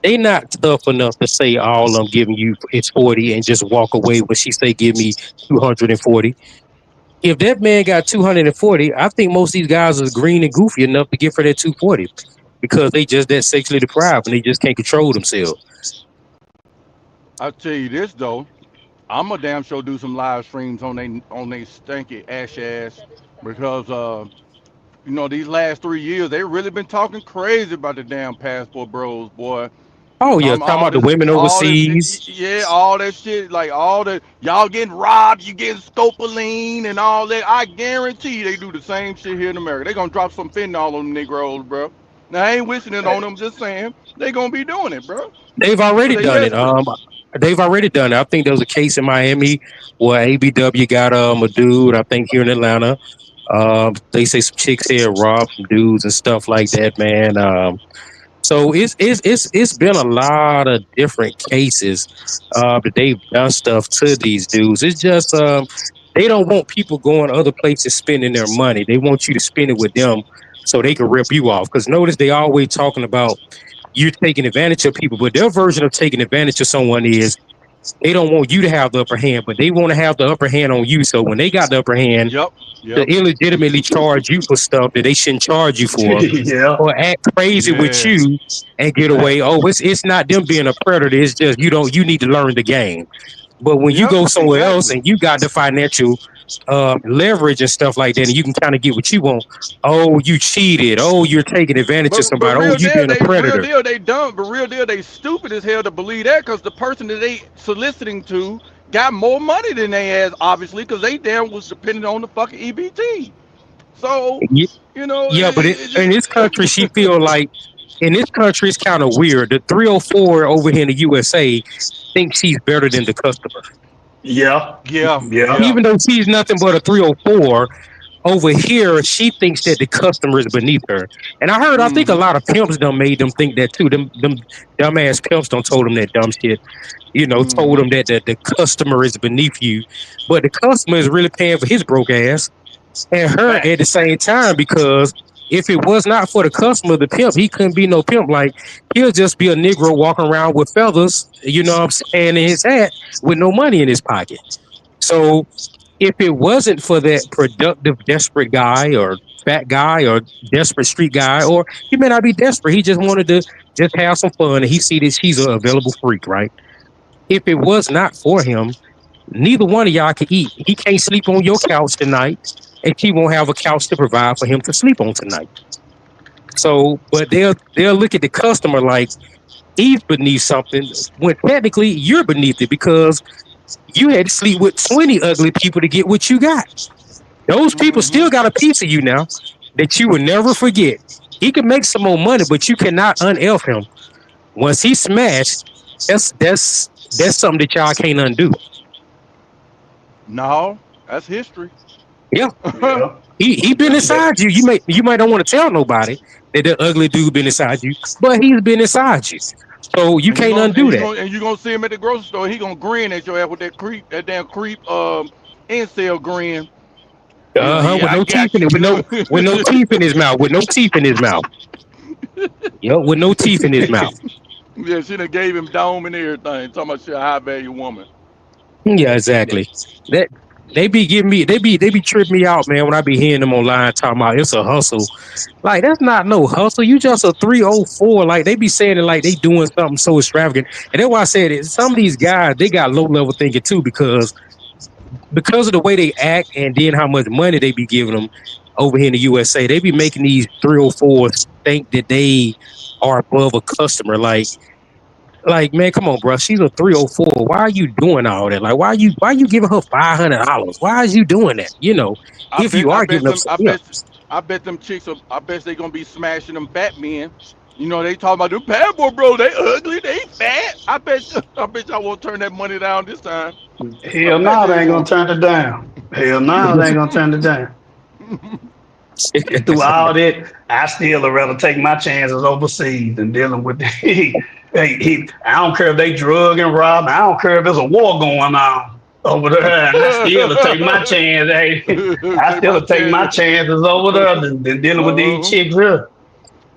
they not tough enough to say all I'm giving you is 40 and just walk away when she say give me 240. If that man got 240, I think most of these guys are green and goofy enough to give her that 240 because they just that sexually deprived and they just can't control themselves. I'll tell you this though, I'm a damn sure do some live streams on they stanky ass because these last 3 years they really been talking crazy about the damn passport bros, boy. Oh yeah, Talking talking about the women all this, overseas. yeah, all that shit, like all the y'all getting robbed, you getting scopoline and all that. I guarantee they do the same shit here in America. They gonna drop some fentanyl on the Negroes, bro. Now I ain't wishing it on them, just saying they gonna be doing it, bro, They've because already they done it. desperate. They've already done it. I think there was a case in Miami where ABW got a dude. I think here in Atlanta. They say some chicks here robbed some dudes and stuff like that, man. So it's been a lot of different cases that they've done stuff to these dudes. It's just they don't want people going other places spending their money. They want you to spend it with them so they can rip you off. Because notice they always talking about you taking advantage of people, but their version of taking advantage of someone is they don't want you to have the upper hand, but they want to have the upper hand on you. So when they got the upper hand, Yep, to yep, illegitimately charge you for stuff that they shouldn't charge you for, Yeah, or act crazy with yeah, you and get away. facts. Oh, it's not them being a predator. It's just you need to learn the game. But when you Yep, go somewhere else exactly. and you got the financial leverage and stuff like that, and you can kind of get what you want. Oh, you cheated. Oh, you're taking advantage of But somebody. Oh, you being a real predator. deal they dumb, but real deal they stupid as hell to believe that because the person that they soliciting to got more money than they has obviously because they damn was dependent on the fucking EBT. So Ye- Yeah, but it in just this country, she feel like in this country it's kind of weird. The 304 over here in the USA thinks she's better than the customer. yeah, yeah, yeah. yeah. Even though she's nothing but a 304, over here she thinks that the customer is beneath her. And I think a Mm-hmm. lot of pimps done made them think that too. Them dumbass pimps don't told them that dumb shit. Told Mm-hmm. them that the customer is beneath you, but the customer is really paying for his broke ass and her at the Facts. same time because if it was not for the customer, the pimp, he couldn't be no pimp. Like he'll just be a Negro walking around with feathers, what I'm saying, in his hat with no money in his pocket. So if it wasn't for that productive, desperate guy or fat guy or desperate street guy, or he may not be desperate, he just wanted to just have some fun and he see this, he's an available freak, right? If it was not for him, neither one of y'all can eat. He can't sleep on your couch tonight, and she won't have a couch to provide for him to sleep on tonight. So, but they'll look at the customer like he's beneath something when technically you're beneath it because you had to sleep with 20 ugly people to get what you got. Those people Mm-hmm. still got a piece of you now that you will never forget. He can make some more money, but you cannot unelf him. Once he smashed, that's something that y'all can't undo. No, that's history. Yeah. Yeah. He been That, inside you. You might don't want to tell nobody that the ugly dude been inside you, but he's been inside you. So you can't undo that. And you gonna see him at the grocery store. He gonna grin at your ass with that damn creep incel grin. You know, With yeah, I no teeth got in you. it, You know. with no teeth in his mouth, with no teeth in his mouth. Yep, with no teeth in his mouth. Yeah, she done gave him dome and everything. Talking about she a high value woman. Yeah, exactly. That they be giving me, they be tripping me out, man. When I be hearing them online talking about it's a hustle, like that's not no hustle. You just a 304. Like they be saying it like they doing something so extravagant, and that's why I said it. Some of these guys they got low level thinking too, because of the way they act, and then how much money they be giving them over here in the USA. They be making these 304s think that they are above a customer, like, man, come on, bro. She's a 304. Why are you doing all that? Like, why you giving her $500? Why is you doing that? I If bet you I are bet giving up, them I bet I bet them chicks are, I bet they gonna be smashing them fat men. You know they talking about them bad boy bro, they ugly, they fat. I bet y'all won't turn that money down this time. I Hell bet no, they they ain't gonna won't. turn it down. Hell no, they ain't gonna turn it down. And through all that, I still would rather take my chances overseas than dealing with the, I don't care if they drug and rob. I don't care if there's a war going on over there. And I still will take my chance. Hey, I Take still my will take my chance. chances over there than dealing with these uh, chicks here.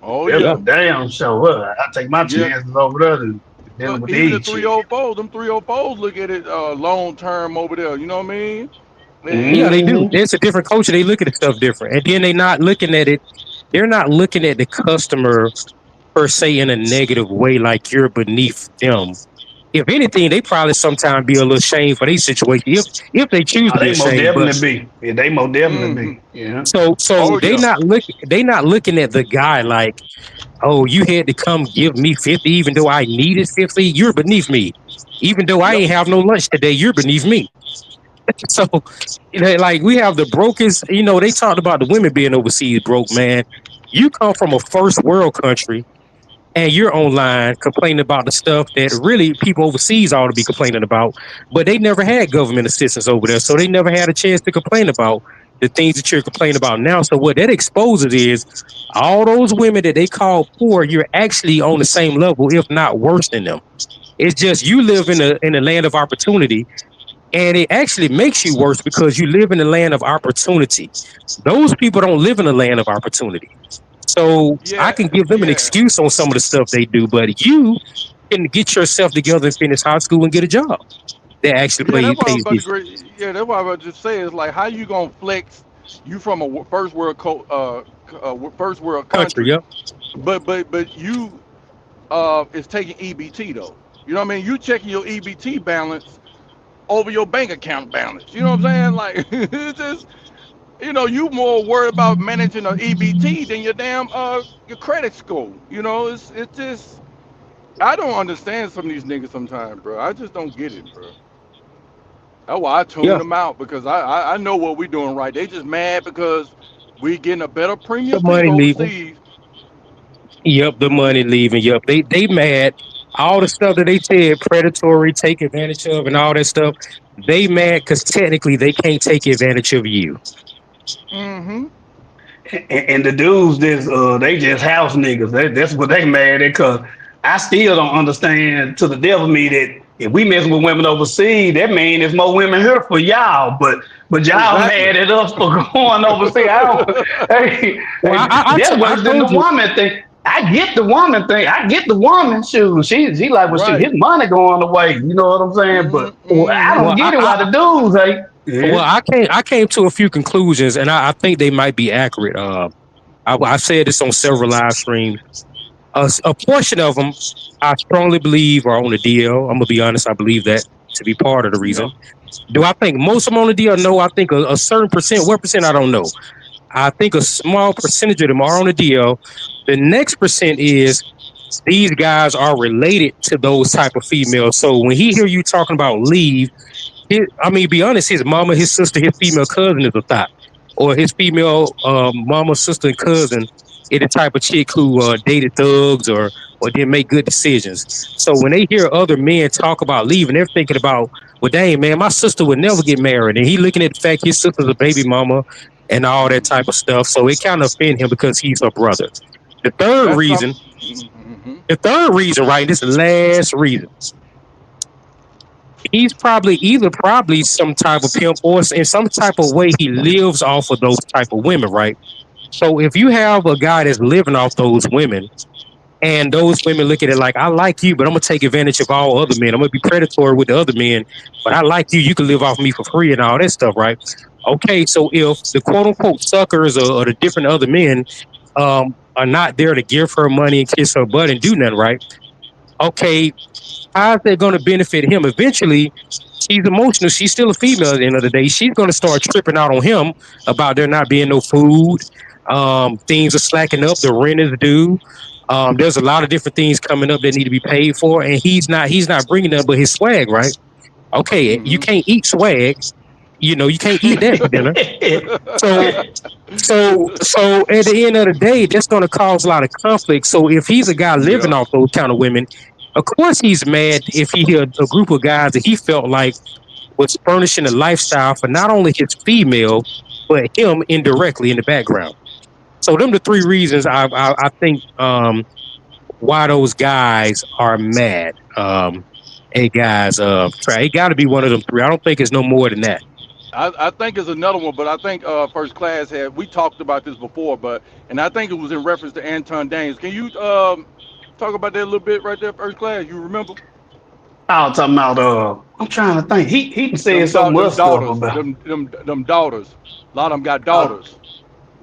oh That's yeah, for yeah. damn sure. I take my Yeah. chances over there than dealing But with even the these chicks. 304s, them 304s look at it long term over there. You know what I mean? yeah, they And do. Hmm. It's a different culture. They look at the stuff different, and then they not looking at it. They're not looking at the customer per se in a negative way, like you're beneath them. If anything, they probably sometimes be a little shame for their situation if they choose Oh, to be they most ashamed. But definitely be. Yeah, they most definitely hmm be. Yeah. so oh they yeah. not looking at the guy like, oh, you had to come give me 50 even though I needed 50. You're beneath me. Even though I Yep. ain't have no lunch today, you're beneath me. So, like we have the brokest, they talked about the women being overseas broke, man. You come from a first world country and you're online complaining about the stuff that really people overseas ought to be complaining about, but they never had government assistance over there. So they never had a chance to complain about the things that you're complaining about now. So what that exposes is all those women that they call poor, you're actually on the same level, if not worse than them. It's just you live in a land of opportunity, and it actually makes you worse because you live in the land of opportunity. Those people don't live in the land of opportunity. So I Yeah. can give them an Yeah. excuse on some of the stuff they do, but you can get yourself together and finish high school and get a job that actually Yeah. That's what I was pays about to. decent. Yeah. That's what I was about to say. Is like how you gonna flex? You from a first world Country, country, yep. but you is taking EBT though. You know what I mean? You checking your EBT balance over your bank account balance. You know what I'm saying? Like it's just you more worried about managing an EBT than your damn your credit score. It's just I don't understand some of these niggas sometimes, bro. I just don't get it, bro. That's why I tune Yeah. them out because I know what we doing right. They just mad because we getting a better The premium to money go leaving. overseas. Yep, the money leaving. Yep. They mad. All the stuff that they said predatory, take advantage of, and all that stuff. They mad because technically they can't take advantage of you. Mm-hmm. And the dudes this they just house niggas. That's what they mad at cause I still don't understand to the devil me that if we mess with women overseas, that mean there's more women here for y'all. But y'all Exactly. mad at us for going overseas. I don't hey, Well, hey that's I worse than the told you. woman thing. I get the woman thing. I get the woman shoes. She like well shit, Right. his money going away. You know what I'm saying? But I Mm-hmm. don't Well, get it why the dudes hey. well, Yeah. I came to a few conclusions, and I think they might be accurate. I've said this on several live streams. A portion of them, I strongly believe, are on the DL. I'm gonna be honest. I believe that to be part of the Yeah. reason. Do I think most of them on the DL? No, I think a certain percent. What percent? I don't know. I think a small percentage of them are on the DL. The next percent is these guys are related to those type of females. So when he hear you talking about leave, I mean, be honest, his mama, his sister, his female cousin is a thought, or his female mama, sister, and cousin is the type of chick who dated thugs or didn't make good decisions. So when they hear other men talk about leaving, they're thinking about, well, dang man, my sister would never get married, and he looking at the fact his sister's a baby mama and all that type of stuff. So it kind of offend him because he's her brother. The third That's some. reason, Mm-hmm. right, this is the last reason he's probably either probably some type of pimp or in some type of way he lives off of those type of women, right? So if you have a guy that's living off those women, And those women look at it like, I like you, but I'm gonna take advantage of all other men. I'm gonna be predatory with the other men, but I like you. You can live off me for free and all that stuff, right? Okay, so if the quote unquote suckers or the different other men are not there to give her money and kiss her butt and do nothing, right? Okay, how's that going to benefit him? Eventually, she's emotional. She's still a female at the end of the day. She's going to start tripping out on him about there not being no food. Things are slacking up. The rent is due. There's a lot of different things coming up that need to be paid for, and he's not bringing them but his swag, right? Okay, you Mm-hmm. can't eat swag. You can't eat that for dinner. So so at the end of the day, that's going to cause a lot of conflict. So if he's a guy living Yeah. off those kind of women, of course he's mad if he had a group of guys that he felt like was furnishing a lifestyle for not only his female, but him indirectly in the background. So them the three reasons I think why those guys are mad. Hey guys, it got to be one of them three. I don't think it's no more than that. I think it's another one, but I think first class had we talked about this before, but and I think it was in reference to Anton Daniels. Can you talk about that a little bit right there, first class? You remember? I was talking about I'm trying to think. He said some other Them stuff daughters, about them daughters. A lot of them got uh daughters.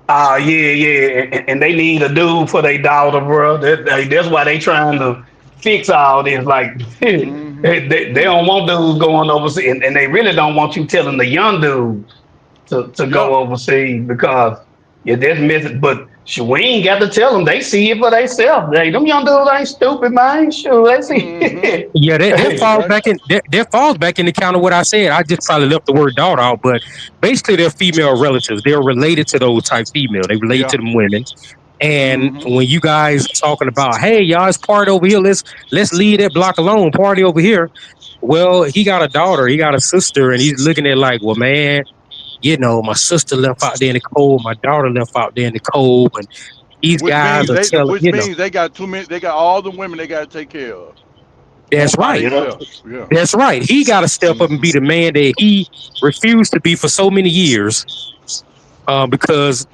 yeah, yeah, and they need a dude for their daughter, bro. That's why they trying to fix all this. Like Hmm. they don't want dudes going overseas, and they really don't want you telling the young dudes to Yeah. go overseas because yeah, that's message. But sure, we ain't got to tell them. They see it for themselves. Them young dudes ain't stupid, man. Sure, they see. Hmm. Yeah, that That's falls right. back in that falls back in the count of what I said. I just probably left the word daughter out, but basically they're female relatives. They're related to those type female. They relate Yeah. to them women. And Hmm. when you guys talking about, hey, y'all, it's party over here. Let's leave that block alone. Party over here. Well, he got a daughter, he got a sister, and he's looking at like, well, man, my sister left out there in the cold, my daughter left out there in the cold, and these Which guys means are they, telling, which means they got too many. They got all the women they got to take care of. that's Won't by right. Yeah. themselves. Yeah. That's right. He got to step up and Hmm. be the man that he refused to be for so many years, because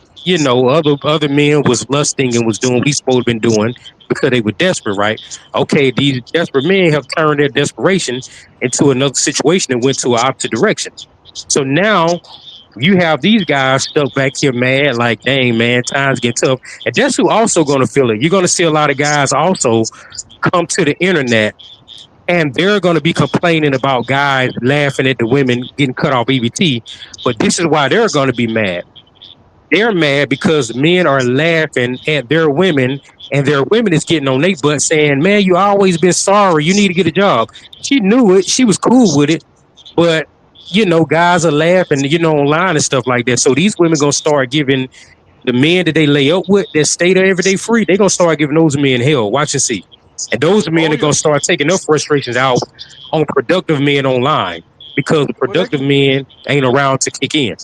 other men was lusting and was doing what he's supposed to have been doing because they were desperate, right? Okay, these desperate men have turned their desperation into another situation and went to an opposite direction. So now you have these guys stuck back here mad, like, dang man, times get tough. And that's who also gonna feel it. You're gonna see a lot of guys also come to the internet and they're going to be complaining about guys laughing at the women getting cut off EBT. But this is why they're going to be mad. They're mad because men are laughing at their women, and their women is getting on their butt saying, "Man, you always been sorry. You need to get a job." She knew it. She was cool with it, but guys are laughing, online and stuff like that. So these women gonna start giving the men that they lay up with that stay there every day free, they gonna start giving those men hell. Watch and see. And those men Oh are gonna yeah. start taking their frustrations out on productive men online because the Well, they productive can. men ain't around to kick in.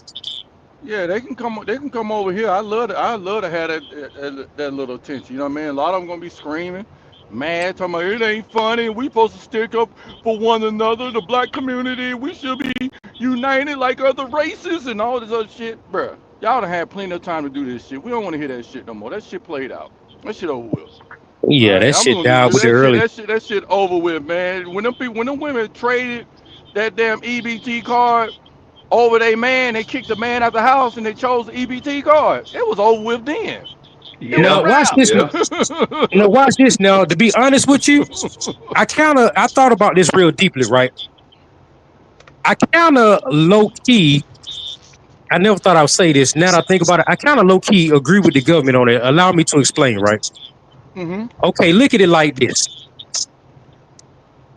Yeah, they can come. They can come over here. I love. I love to have that little attention. You know what I mean? A lot of them gonna be screaming, mad, talking about it ain't funny. We supposed to stick up for one another. The black community. We should be united like other races and all this other shit, bruh. Y'all done had plenty of time to do this shit. We don't want to hear that shit no more. That shit played out. That shit over with. All Yeah, right, that I'm shit gonna leave died with the that shit. early. That shit over with, man. When them women traded that damn EBT card over they man. They kicked the man out the house and they chose the EBT card. It was over with then. It was a Now Yeah. watch wrap. this. Yeah. Now watch this. Now to be honest with you, I thought about this real deeply, right? I kind of low key. I never thought I would say this. Now that I think about it, I kind of low key agree with the government on it. Allow me to explain, right? Hmm. Okay, look at it like this.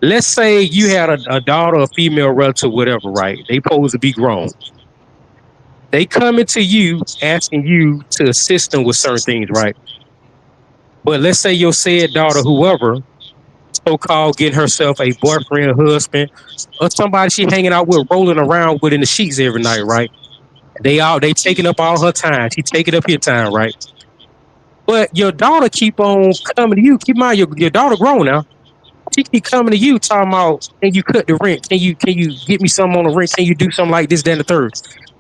Let's say you had a daughter, a female relative, whatever, right? They supposed to be grown. They coming to you asking you to assist them with certain things, right? But let's say your said daughter, whoever, so called getting herself a boyfriend, husband, or somebody she hanging out with, rolling around with in the sheets every night, right? They taking up all her time. She taking up your time, right? But your daughter keep on coming to you. Keep in mind your daughter grown now. She keep coming to you talking about, can you cut the rent? Can you get me something on the rent? Can you do something like this, then the third?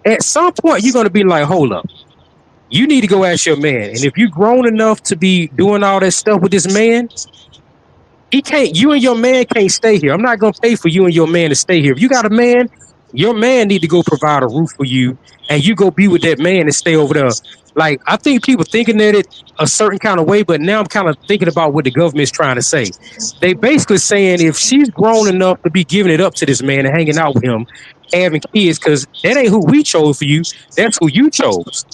At some point, you're gonna be like, hold up. You need to go ask your man. And if you're grown enough to be doing all that stuff with this man, he can't. You and your man can't stay here. I'm not gonna pay for you and your man to stay here. If you got a man, your man need to go provide a roof for you, and you go be with that man and stay over there. Like I think people thinking that it a certain kind of way, but now I'm kind of thinking about what the government's trying to say. They basically saying if she's grown enough to be giving it up to this man and hanging out with him, having kids, because that ain't who we chose for you. That's who you chose.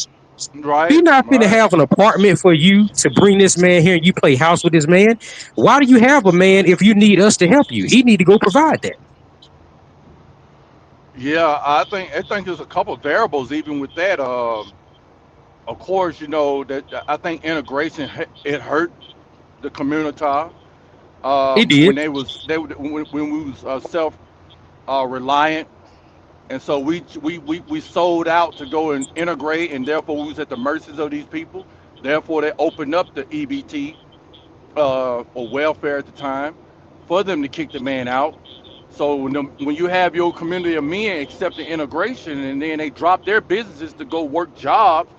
We Right, not finna right. have an apartment for you to bring this man here and you play house with this man. Why do you have a man if you need us to help you? He need to go provide that. Yeah, I think there's a couple of variables even with that. Of course, you know that I think integration it hurt the community He when did. when we was self reliant, and so we sold out to go and integrate, and therefore we was at the mercies of these people. Therefore, they opened up the EBT or welfare at the time for them to kick the man out. So when you have your community of men accepting integration, and then they drop their businesses to go work jobs,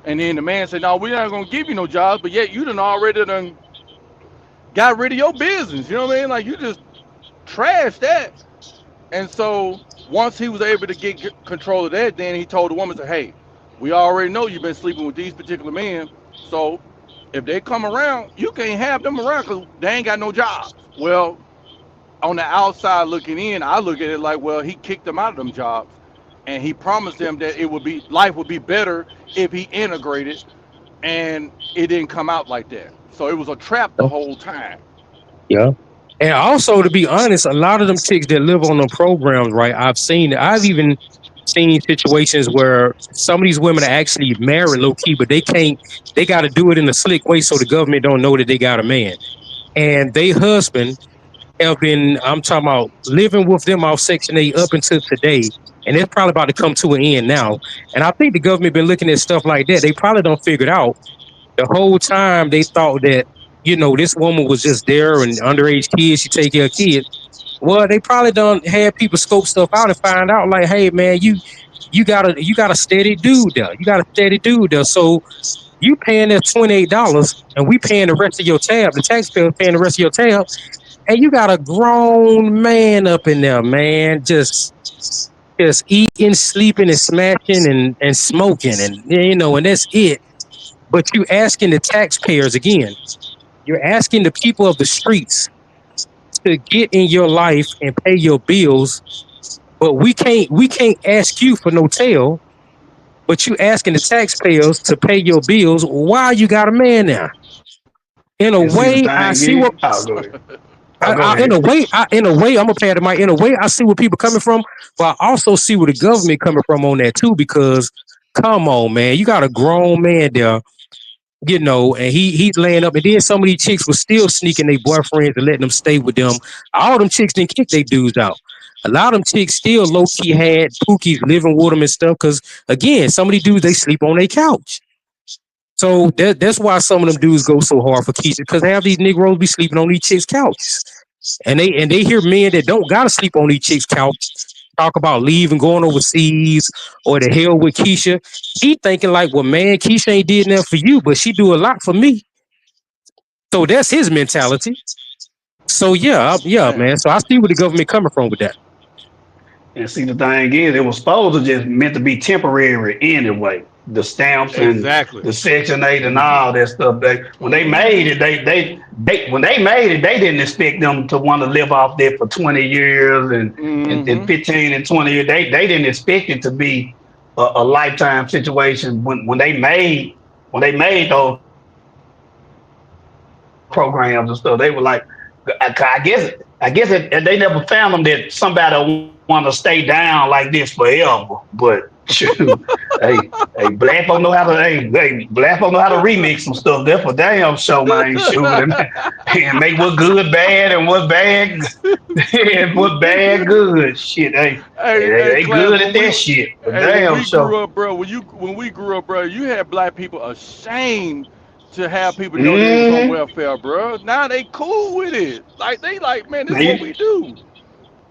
and then the man said, "No, we're not gonna give you no jobs," but yet you done already done got rid of your business. You know what I mean? Like you just trashed that. And so once he was able to get control of that, then he told the woman, said, "Hey, we already know you've been sleeping with these particular men. So if they come around, you can't have them around because they ain't got no jobs." Well, on the outside looking in, I look at it like, well, he kicked them out of them jobs, and he promised them that it would be life would be better if he integrated, and it didn't come out like that. So it was a trap the whole time. Yeah. And also, to be honest, a lot of them chicks that live on them programs, right? I've even seen situations where some of these women are actually married low key, but they got to do it in a slick way so the government don't know that they got a man. And they husband have been, I'm talking about living with them off Section 8 up until today. And it's probably about to come to an end now. And I think the government been looking at stuff like that. They probably don't figure it out. The whole time they thought that, this woman was just there and underage kids, she take care of kids. Well, they probably don't have people scope stuff out and find out like, hey man, you got a steady dude there. You got a steady dude there. So you paying that $28 and we paying the rest of your tab, the taxpayer paying the rest of your tab, and you got a grown man up in there, man, just eating, sleeping, and smashing and smoking, and that's it. But you asking the taxpayers again, you're asking the people of the streets to get in your life and pay your bills, but we can't ask you for no tail, but you asking the taxpayers to pay your bills while you got a man now. In a And see the way, I thing see what is, oh, go ahead. Oh, go in ahead. a way, I'm gonna pay the mic. In a way, I see where people coming from, but I also see where the government coming from on that too. Because come on, man, you got a grown man there, and he's laying up, and then some of these chicks was still sneaking their boyfriends and letting them stay with them. All them chicks didn't kick their dudes out. A lot of them chicks still low key had pookies living with them and stuff. Because again, some of these dudes they sleep on their couch. So that's why some of them dudes go so hard for Keisha, because half these Negroes be sleeping on these chicks' couches. And they hear men that don't gotta sleep on these chicks' couch talk about leaving, going overseas, or the hell with Keisha. He thinking like, well, man, Keisha ain't did nothing for you, but she do a lot for me. So that's his mentality. So yeah, Man, man. So I see where the government coming from with that. And see, the thing is, it was supposed to just meant to be temporary anyway. The stamps and exactly. the Section 8 and Hmm. all that stuff. When they made it, they when they made it, they didn't expect them to want to live off there for 20 years and Hmm. 15 and 20 years. They didn't expect it to be a lifetime situation when they made those programs and stuff. They were like, I guess they never found them that somebody want to stay down like this forever. But shoot, hey, black folk know how to black folk know how to remix some stuff. That's for damn show, man. Shoot, and make what's good bad and what's bad and what's bad good. Shit, Hey, hey, they class. good at that shit. But When damn we grew show. up, bro, when we grew up, bro, you had black people ashamed to have people know they was on Mm-hmm. welfare, bro. Now they cool with it. Like they like, man, this is Man, what we do.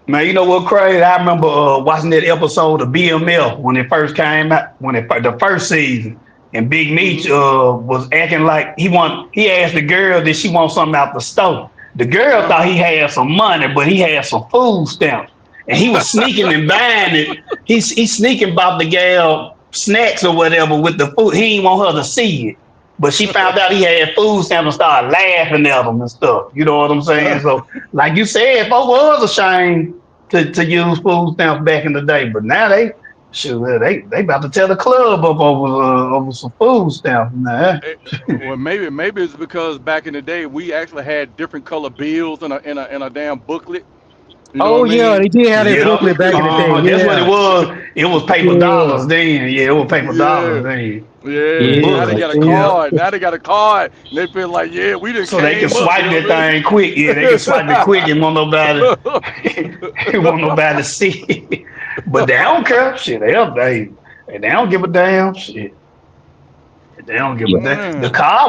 Man, you know what crazy? I remember watching that episode of BMF when it first came out, when it the first season. and Big Meech Mm-hmm. was acting like he asked the girl did she want something out the store. The girl thought he had some money, but he had some food stamps. And he was sneaking and buying it. He's sneaking about the gal snacks or whatever with the food. He didn't want her to see it. But she found out he had food stamps and started laughing at him and stuff. You know what I'm saying? So, like you said, folks was ashamed to use food stamps back in the day, but now they about to tear the club up over some food stamps. Nah. Eh, well, maybe it's because back in the day we actually had different color bills in a damn booklet. You know what Oh I yeah, mean? they did have that Yep. booklet back in the day. That's what it Yeah, was. It was paper yeah, dollars then. Yeah, it was paper dollars Yeah, then. The yeah. Now they yeah. booklet. got a Yeah. card. Now they got a card, and they feel like, yeah, we done So they can came up. You swipe know that what thing quick. Yeah, they can swipe it quick and want nobody I want nobody to see. But they don't care. Shit, they don't give a damn. Shit. They don't give a Yeah. damn. The mean? car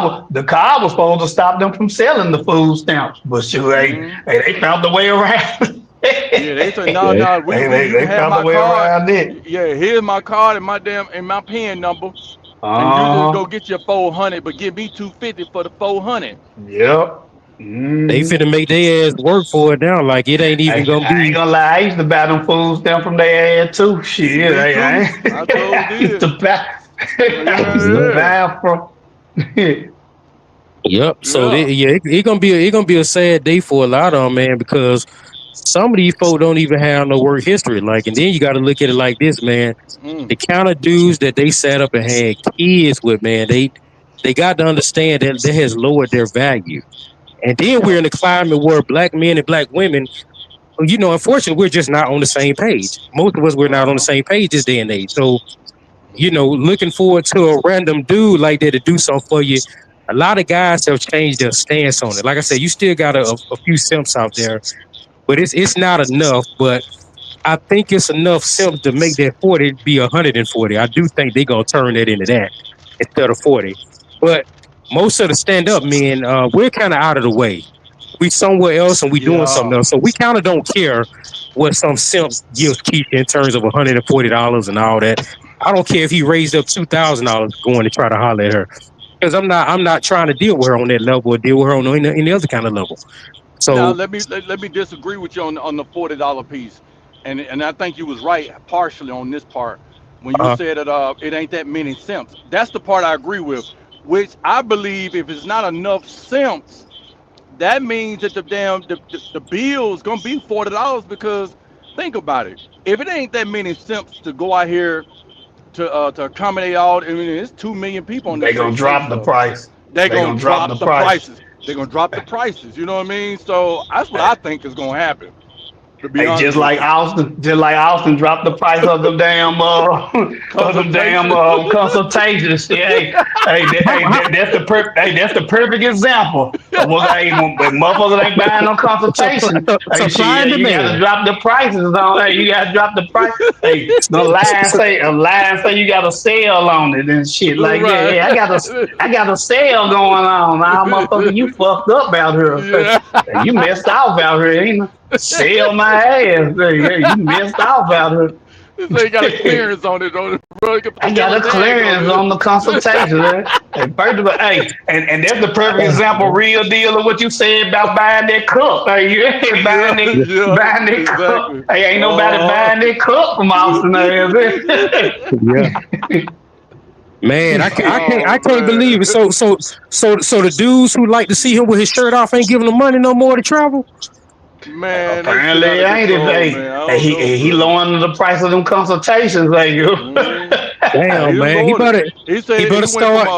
was supposed to stop them from selling the food stamps, but sure, Mm-hmm. they found the way around. Yeah, they say no, Yeah. no. You can They have found the my way card. around it. Yeah, here's my card and my PIN number, and you just Uh go huh. get your 400, but give me 250 for the 400. Yep. They Mm. finna make their ass work for it now. Like it ain't even gonna I ain't be. gonna lie. I used to buy them foods down from their ad too. Shit, Me too. I told I used did. to buy. I used to Yep. Yeah, buy from. Yep. So yeah. yeah, it gonna be a sad day for a lot of them, man, because some of these folk don't even have no work history. Like, and then you got to look at it like this, man. Mm. The kind of dudes that they sat up and had kids with, man, they got to understand that that has lowered their value. And then we're Yep. in a climate where black men and black women, unfortunately, we're just not on the same page. Most of us, we're not Uh on the huh. same page this day and age. So, looking forward to a random dude like that to do something for you. A lot of guys have changed their stance on it. Like I said, you still got a few simps out there, but it's not enough. But I think it's enough simps to make that 40 be 140. I do think they're gonna turn that into that instead of 40. But most of the stand up men, we're kind of out of the way. We somewhere else and we doing something Yeah. else. So we kind of don't care what some simp gives Keith in terms of $140 and all that. I don't care if he raised up $2,000 going to try to holler at her. Because I'm not trying to deal with her on that level or deal with her on any other kind of level. Now So let me disagree with you on the $40 piece, and I think you was right partially on this part when you uh said that it ain't that many simps. That's the part I agree with, which I believe if it's not enough simps, that means that the bill's gonna be $40 because think about it. If it ain't that many simps to go out here to accommodate all, I mean, it's 2 million people on They this gonna say drop the stuff. price. They're They gonna gonna drop drop the the price. prices. They're gonna drop the prices. You know what I mean? So that's what I think is gonna happen. To be Hey, honest with you, Just like Austin dropped the price of them damn of them damn consultation. consultations. Yeah, that's the perfect example of what when motherfuckers ain't buying no consultation. Hey, shit, supply yeah, and you gotta demand. drop the prices on. Hey, you gotta drop the price. Hey, the line So, say you got a sale on it and shit. Like, yeah, Right. yeah, I got a sale going on. Now, motherfucker, you fucked up out here. Yeah. Hey, you messed off out here, ain't you? Sell my ass. Hey, you messed off out This ain't got a here. clearance on it, bro. You can put a I got yellow a tag on clearance on the consultation. Hey, first of all, hey, and that's the perfect example, real deal of what you said about buying that cup. Hey, you ain't Yeah, yeah, buying that cup. exactly. Hey, ain't nobody Uh, buying that cup from Austin ass. yeah, man, I oh can't believe it. man, So the dudes who like to see him with his shirt off ain't giving him money no more to travel. man, this shit out Apparently, of ain't it? control, man. I don't know, He bro. lowering the price of them consultations. Like you. Mm. He Damn, done man, he lowered it. better He he said he better went from start.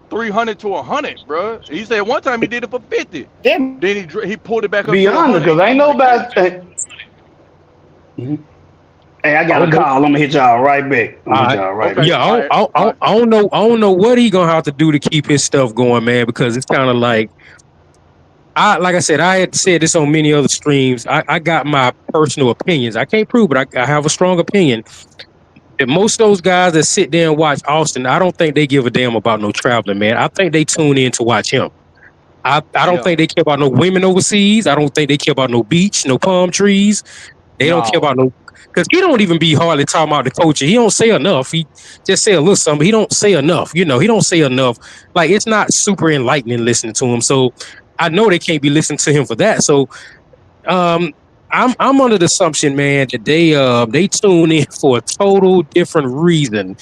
300 to 100, bro. He said one time he did it for 50. That Then he pulled it back up be to honest, 100. because ain't I'm like, God nobody. damn. Hey, I I got a don't know. call. I'm gonna hit y'all right back. I'm All gonna hit right. y'all right Okay, back. Yeah, all right, all right. I don't know what he gonna have to do to keep his stuff going, man. Because it's kind of like like I said, I had said this on many other streams. I got my personal opinions. I can't prove it. I have a strong opinion. And most of those guys that sit there and watch Austin, I don't think they give a damn about no traveling, man. I think they tune in to watch him. I don't Yeah, think they care about no women overseas. I don't think they care about no beach, no palm trees. They don't care no. about no. because he don't even be hardly talking about the culture. He don't say enough. He just say a little something. He don't say enough. He don't say enough. Like it's not super enlightening listening to him. So I know they can't be listening to him for that. So um, I'm under the assumption, man, that they tune in for a total different reason.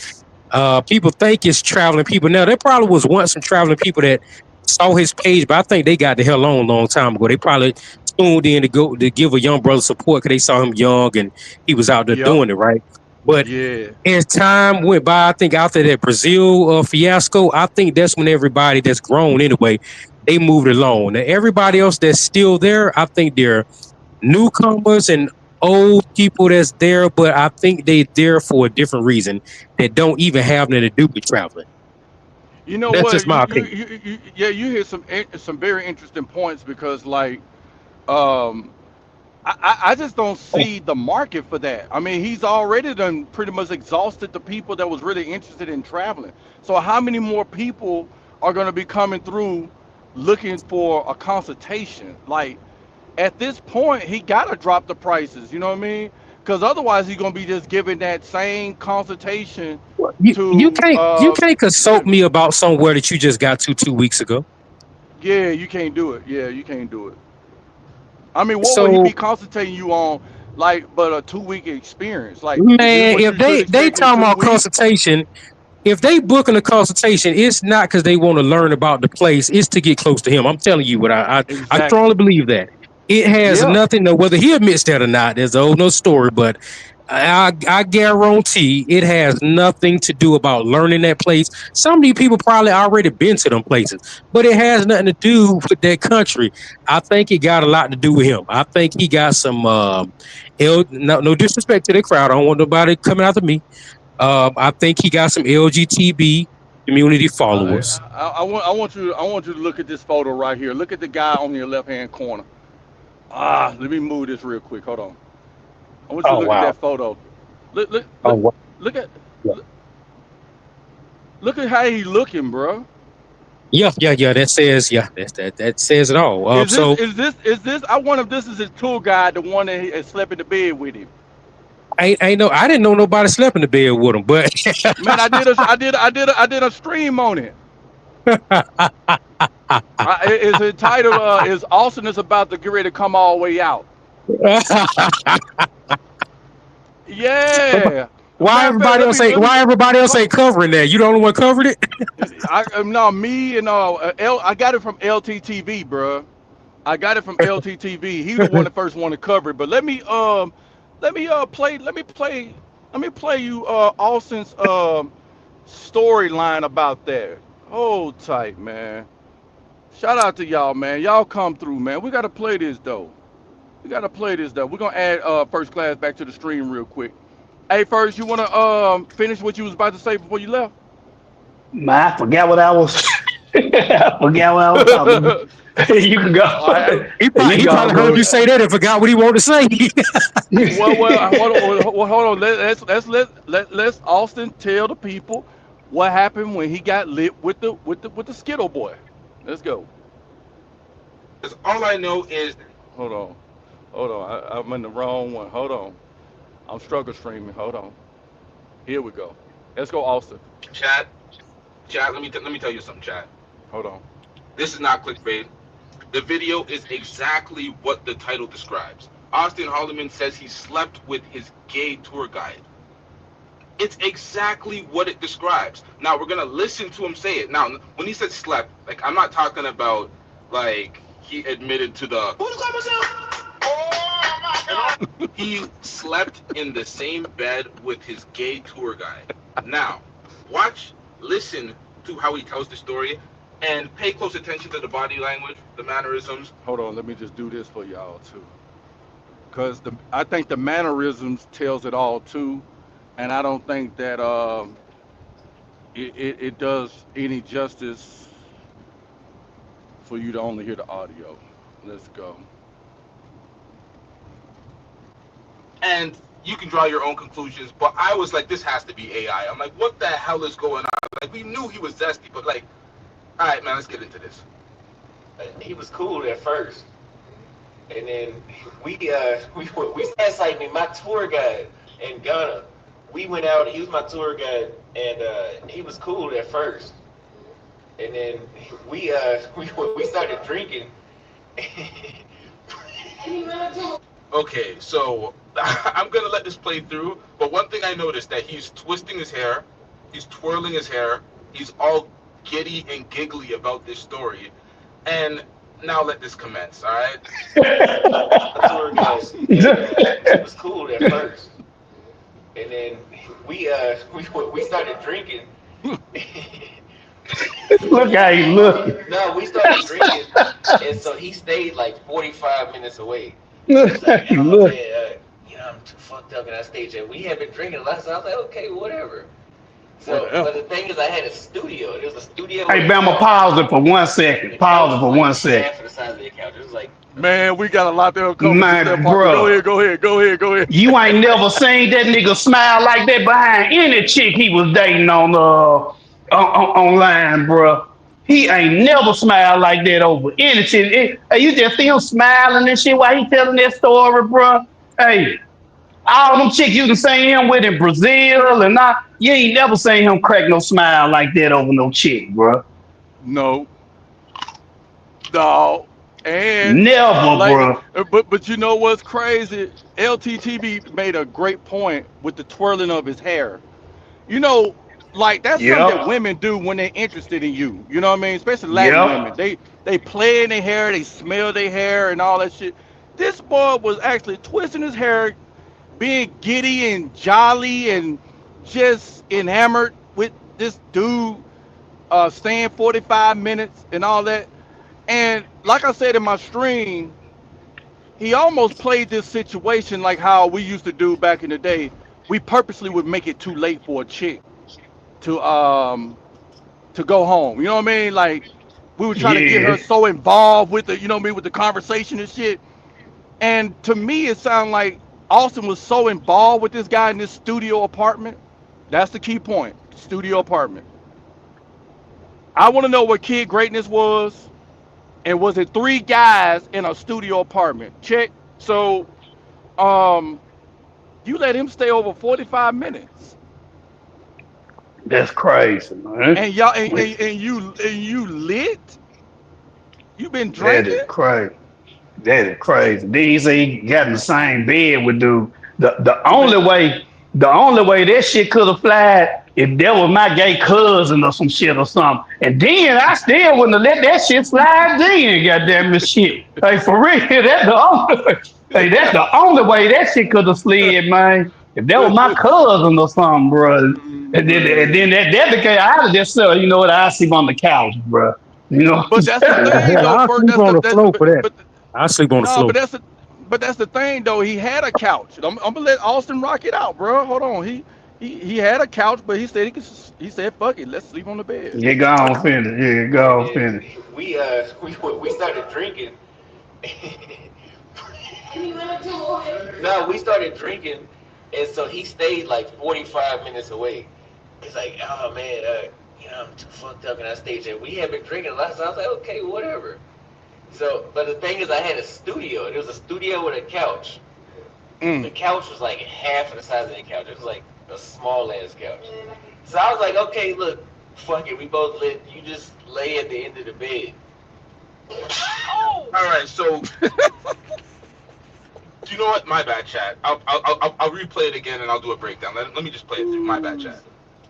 People think it's traveling people. Now there probably was once some traveling people that saw his page, but I think they got the hell on a long time ago. They probably tuned in to go to give a young brother support because they saw him young and he was out there Yep. doing it right. But Yeah. as time went by, I think after that Brazil fiasco, I think that's when everybody that's grown anyway, they moved along. Now everybody else that's still there, I think they're newcomers and old people that's there, but I think they there for a different reason that don't even have nothing to do with traveling. You know That's what? just my opinion. Yeah, you hit some very interesting points because um I just don't see the market for that. I mean, he's already done pretty much exhausted the people that was really interested in traveling. So how many more people are going to be coming through looking for a consultation? Like at this point, he got to drop the prices. You know what I mean? Because otherwise, he's going to be just giving that same consultation You to can't consult me about somewhere that you just got to 2 weeks ago. yeah, you can't do it. Yeah, you can't do it. I mean, what would he So be concentrating you on? Like, but a 2 week experience. Like, is this man, what if you should they expect in talking two about weeks? consultation, if they booking a consultation, it's not because they want to learn about the place. It's to get close to him. I'm telling you what I strongly Exactly. believe that. It has Yeah. nothing to whether he admits that or not. There's a whole no story, but I guarantee it has nothing to do about learning that place. Some of these people probably already been to them places, but it has nothing to do with that country. I think it got a lot to do with him. I think he got some. No disrespect to the crowd. I don't want nobody coming after me. I think he got some LGTB community followers. I want you to look at this photo right here. Look at the guy on your left hand corner. Ah, let me move this real quick. Hold on. I want you to Oh look at wow! that photo. Oh Look, wow! look at look, look at how he looking, bro. Yeah. That says that says it all. So Is this? I wonder if this is his tour guide, the one that he slept in the bed with him. I didn't know nobody slept in the bed with him, but Man, I did a stream on it. Is entitled "Is Awesomeness About to Get Ready to Come All the Way Out?" Yeah. why Matter of fact, everybody else ain't why everybody else ho- ain't covering that? You the only one covered it? no, me and I got it from LTTV, bro. I got it from LTTV. He the one that first one to cover it. But let me play let me play you Austin's storyline about that. Hold tight, man. Shout out to y'all, man. Y'all come through, man. We gotta play this though. We gotta play this though. We're gonna add first class back to the stream real quick. Hey, first, you wanna finish what you was about to say before you left? Man, I forgot what I was. I forgot what I was talking about. You can All right. go. You He can go, probably heard bro. you say that and forgot what he wanted to say. Hold on. Let's Austin tell the people what happened when he got lit with the Skittle boy. Let's go. Because all I know is Hold on. Hold on. I'm in the wrong one. Hold on. I'm struggle streaming. Hold on. Here we go. Let's go, Austin. chat, chat. Let me tell you something, chat. Hold on. This is not clickbait. The video is exactly what the title describes. Austin Holloman says he slept with his gay tour guide. It's exactly what it describes. Now we're gonna listen to him say it. Now, when he said slept, like I'm not talking about like he admitted to the. Oh my God! He slept in the same bed with his gay tour guide. Now, watch, listen to how he tells the story, and pay close attention to the body language, the mannerisms. Hold on. Let me just do this for y'all too, cause I think the mannerisms tells it all too, and I don't think that it does any justice for you to only hear the audio. Let's go. And you can draw your own conclusions, but I was like, this has to be AI. I'm like, what the hell is going on? Like, we knew he was zesty, but like, all right, man, let's get into this. He was cool at first. And then we like me, my tour guide in Ghana. We went out. He was my tour guide, and he was cool at first. And then we started drinking. Okay, so I'm gonna let this play through. But one thing I noticed that he's twisting his hair, he's twirling his hair, he's all giddy and giggly about this story. And now let this commence. All right. My tour guide, and he was cool at first. And then we started drinking. Look how he looking. No, we started drinking, and so he stayed like 45 minutes away. He's Look how like, he oh look. man, I'm too fucked up in that stage, and we had been drinking a lot. So I was like, okay, whatever. So, but Whatever. the thing is, I had a studio. It was a studio Hey, with a Bama, couch. pause it for one The second. couch Pause it was for like one second. half of the size of the couch. It was like, Man, we got a lot to uncover just that Man, part. But go bro, ahead, go ahead, go ahead, go ahead. you ain't never seen that nigga smile like that behind any chick he was dating online, bro. He ain't never smiled like that over any chick. Hey, you just see him smiling and shit while he telling that story, bro. Hey, all them chicks you can see him with in Brazil and not, you ain't never seen him crack no smile like that over no chick, bro. No, dog. And Never, like, bro. but you know what's crazy? LTTB made a great point with the twirling of his hair. You know, like that's something that Yep. women do when they're interested in you. You know what I mean? Especially Latin women. Yep. They play in their hair, they smell their hair and all that shit. This boy was actually twisting his hair, being giddy and jolly and just enamored with this dude, staying 45 minutes and all that. And like I said in my stream, he almost played this situation like how we used to do back in the day. We purposely would make it too late for a chick to um to go home. You know what I mean? Like we would try to get her Yeah. so involved with the, you know what I mean, with the conversation and shit. And to me, it sounded like Austin was so involved with this guy in this studio apartment. That's the key point. Studio apartment. I want to know what Kid Greatness was, and was it three guys in a studio apartment? Check. So, um, you let him stay over 45 minutes, That's crazy, man. and y'all and you lit. You been That drinking. is crazy. That is crazy. Then he say he got in the same bed with dude. Man, The only way that shit could have flied if that was my gay cousin or some shit or something. And then I still wouldn't have let that shit slide then, goddamn this shit. Hey, for real, that's the only way. Hey, that's the only way that shit could have slid, man. If that was my cousin or something, bro. And then man. that became I would just say, you know what, I sleep on the couch, bro. You know what I'm But that's the Man, saying? thing, hell, though. I'll Ferg, sleep that's on the the that. floor for that. But I'll sleep on the no, floor. but that's the thing, though. He had a couch. I'm gonna let Austin rock it out, bro. Hold on. He had a couch, but he said he could. He said, "Fuck it, let's sleep on the bed." Yeah, go on, finish. Yeah, and go on, then finish. we started drinking. No, we started drinking, and so he stayed like 45 minutes away. He's like, oh man, I'm too fucked up in that stage, and we had been drinking a lot. So I was like, okay, whatever. So, but the thing is, I had a studio. It was a studio with a couch. The Mm. couch was like half of the size of the couch. It was like a small ass couch. So I was like, okay, look, fuck it. We both lit. You just lay at the end of the bed. All right, so you know what? My bad, chat. I'll replay it again and I'll do a breakdown. Let me just play it through. My bad, chat.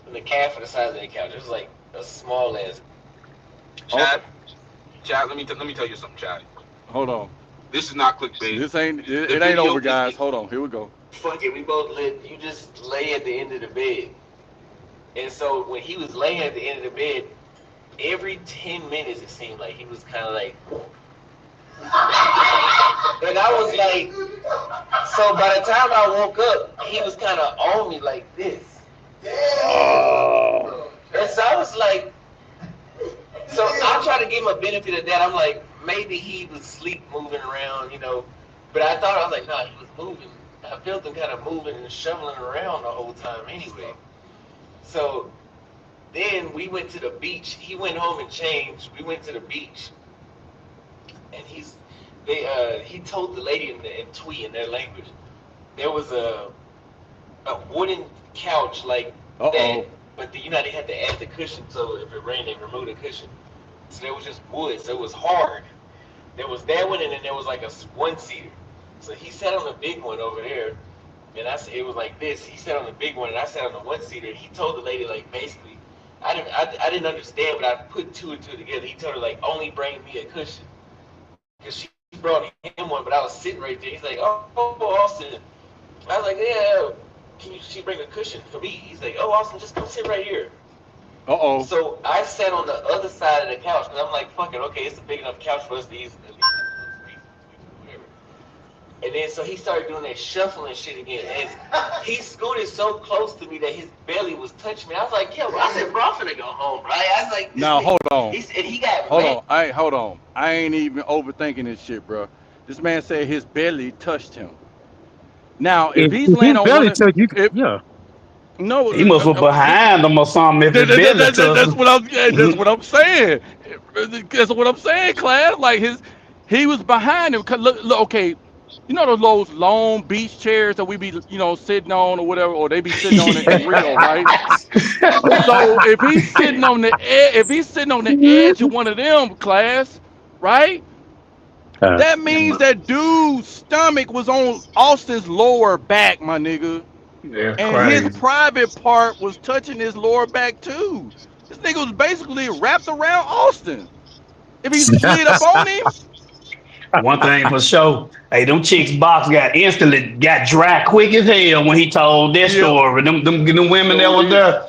And the half of the size of the couch. It was like a small ass. Oh, Chat, chat. Let me tell you something, chat. hold on. This is not clickbait. This ain't. The It ain't video over, is guys. Hold on. Here we go. Fuck it. We both lit. You just lay at the end of the bed. And so when he was laying at the end of the bed, every 10 minutes it seemed like he was kind of like, and I was like, so by the time I woke up, he was kind of on me like this. Oh. And so I was like, so I try to give him a benefit of that. I'm like, maybe he was sleep moving around, But I thought, I was like, nah, he was moving. I felt him kind of moving and shoveling around the whole time anyway. So then we went to the beach. He went home and changed. We went to the beach. And he told the lady in Twi in their language there was a wooden couch like that, but they had to add the cushion so if it rained they removed the cushion. So there was just wood, so it was hard. There was that one, and then there was like a one seater. So he sat on the big one over there, and it was like this. He sat on the big one, and I sat on the one seater. And he told the lady like basically, I didn't understand, but I put two and two together. He told her like only bring me a cushion, because she brought him one, but I was sitting right there. He's like, oh Austin. I was like, yeah. She bring a cushion for me? He's like, oh Austin, just come sit right here. So I sat on the other side of the couch, and I'm like, fuck it, okay, it's a big enough couch for us to use. Whatever. And then so he started doing that shuffling shit again, and he scooted so close to me that his belly was touching me. I was like, yo, I said, bro, I'm finna go home, right? I was like, now hold on. He got Hold on. I ain't even overthinking this shit, bro. This man said his belly touched him. Now, if he's laying on one, no, he must be behind him or something. If that's what I'm saying. That's what I'm saying, class. Like he was behind him. Look, okay, you know those long beach chairs that we be sitting on or whatever, or they be sitting on in Rio, right? So if he's sitting on the edge of one of them, class, right? That means that dude's stomach was on Austin's lower back, my nigga. That's and crazy. His private part was touching his lower back too. This nigga was basically wrapped around Austin. If he slid up on him. One thing for sure, hey, them chicks box got dry quick as hell when he told that story. Them women that was there,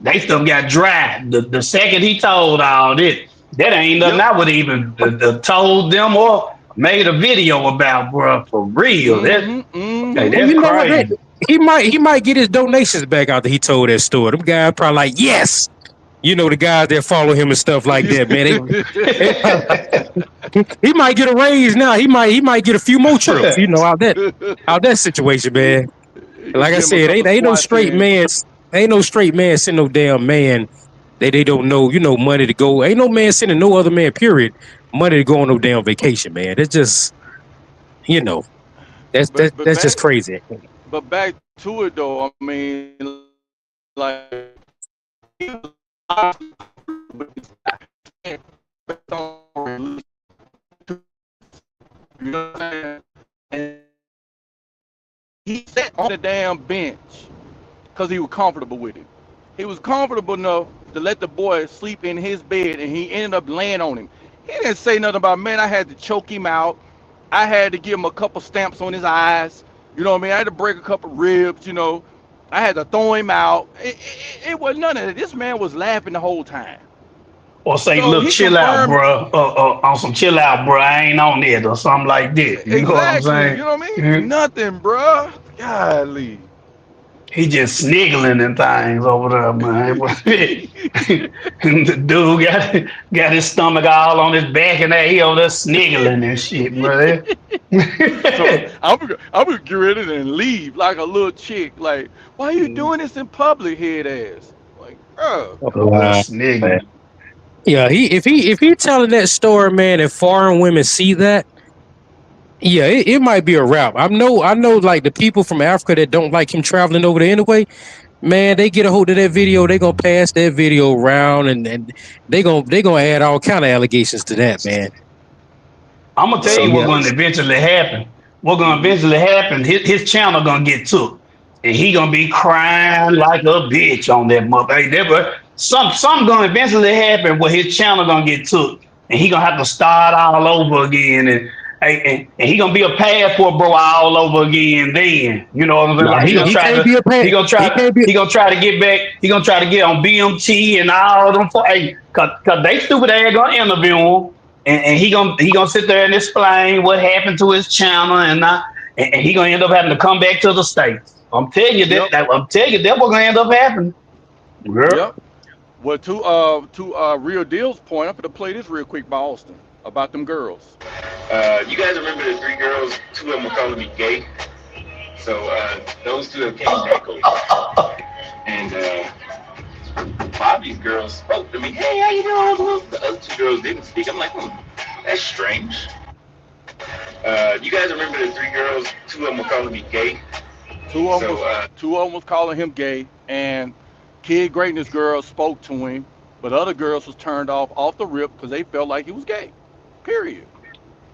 they still got dry. The second he told all this. That ain't nothing I would even told them or made a video about, bro. For real. That's crazy. He might get his donations back after he told that story. Them guys probably like, yes. The guys that follow him and stuff like that, man. He might get a raise now. He might get a few more trips. Out that situation, man. Like I said, ain't no straight man. Ain't no straight man send no damn man. They don't know, money to go. Ain't no man sending no other man, period, money to go on no damn vacation, man. It's just, that's just crazy. But back to it though, I mean, like, he sat on the damn bench because he was comfortable with it. He was comfortable enough to let the boy sleep in his bed, and he ended up laying on him. He didn't say nothing about, man, I had to choke him out. I had to give him a couple stamps on his eyes. You know what I mean? I had to break a couple ribs, I had to throw him out. It was none of that. This man was laughing the whole time. Or say, look, chill out, bro. On some chill out, bro. I ain't on it or something like that. You know what I'm saying? You know what I mean? Nothing, bro. Golly. He just sniggling and things over there, man. The dude got his stomach all on his back and he over there sniggling and shit, bro. So I'm gonna get ready and leave like a little chick. Like, why are you doing this in public, head ass? Like, bro. Sniggling. Yeah, if he telling that story, man, and foreign women see that, yeah, it might be a wrap. I know, like the people from Africa that don't like him traveling over there anyway, man, they get a hold of that video, they gonna pass that video around, and they gonna add all kind of allegations to that, man. I'm gonna tell you what's gonna eventually happen. What's gonna eventually happen? His channel gonna get took, and he gonna be crying like a bitch on that motherfucker. Something gonna eventually happen where his channel gonna get took, and he gonna have to start all over again, and he gonna be a passport bro all over again. Then you know what I'm saying? Like he gonna try to get back. He gonna try to get on BMT and all them. Cause they stupid ass gonna interview him, and he gonna sit there and explain what happened to his channel, and he gonna end up having to come back to the States. I'm telling you that. I'm telling you that what's gonna end up happening. Yep. Well, to Real Deal's point, I'm gonna play this real quick by Austin about them girls. You guys remember the 3 girls? 2 of them were calling me gay. So those 2 have came back over. And 5 of these girls spoke to me. Hey, how you doing? The other 2 girls didn't speak. I'm like, that's strange. You guys remember the three girls? Two of them were calling me gay. Two of them So was two of them was calling him gay, and Kid Greatness girls spoke to him, but other girls was turned off the rip because they felt like he was gay. Period.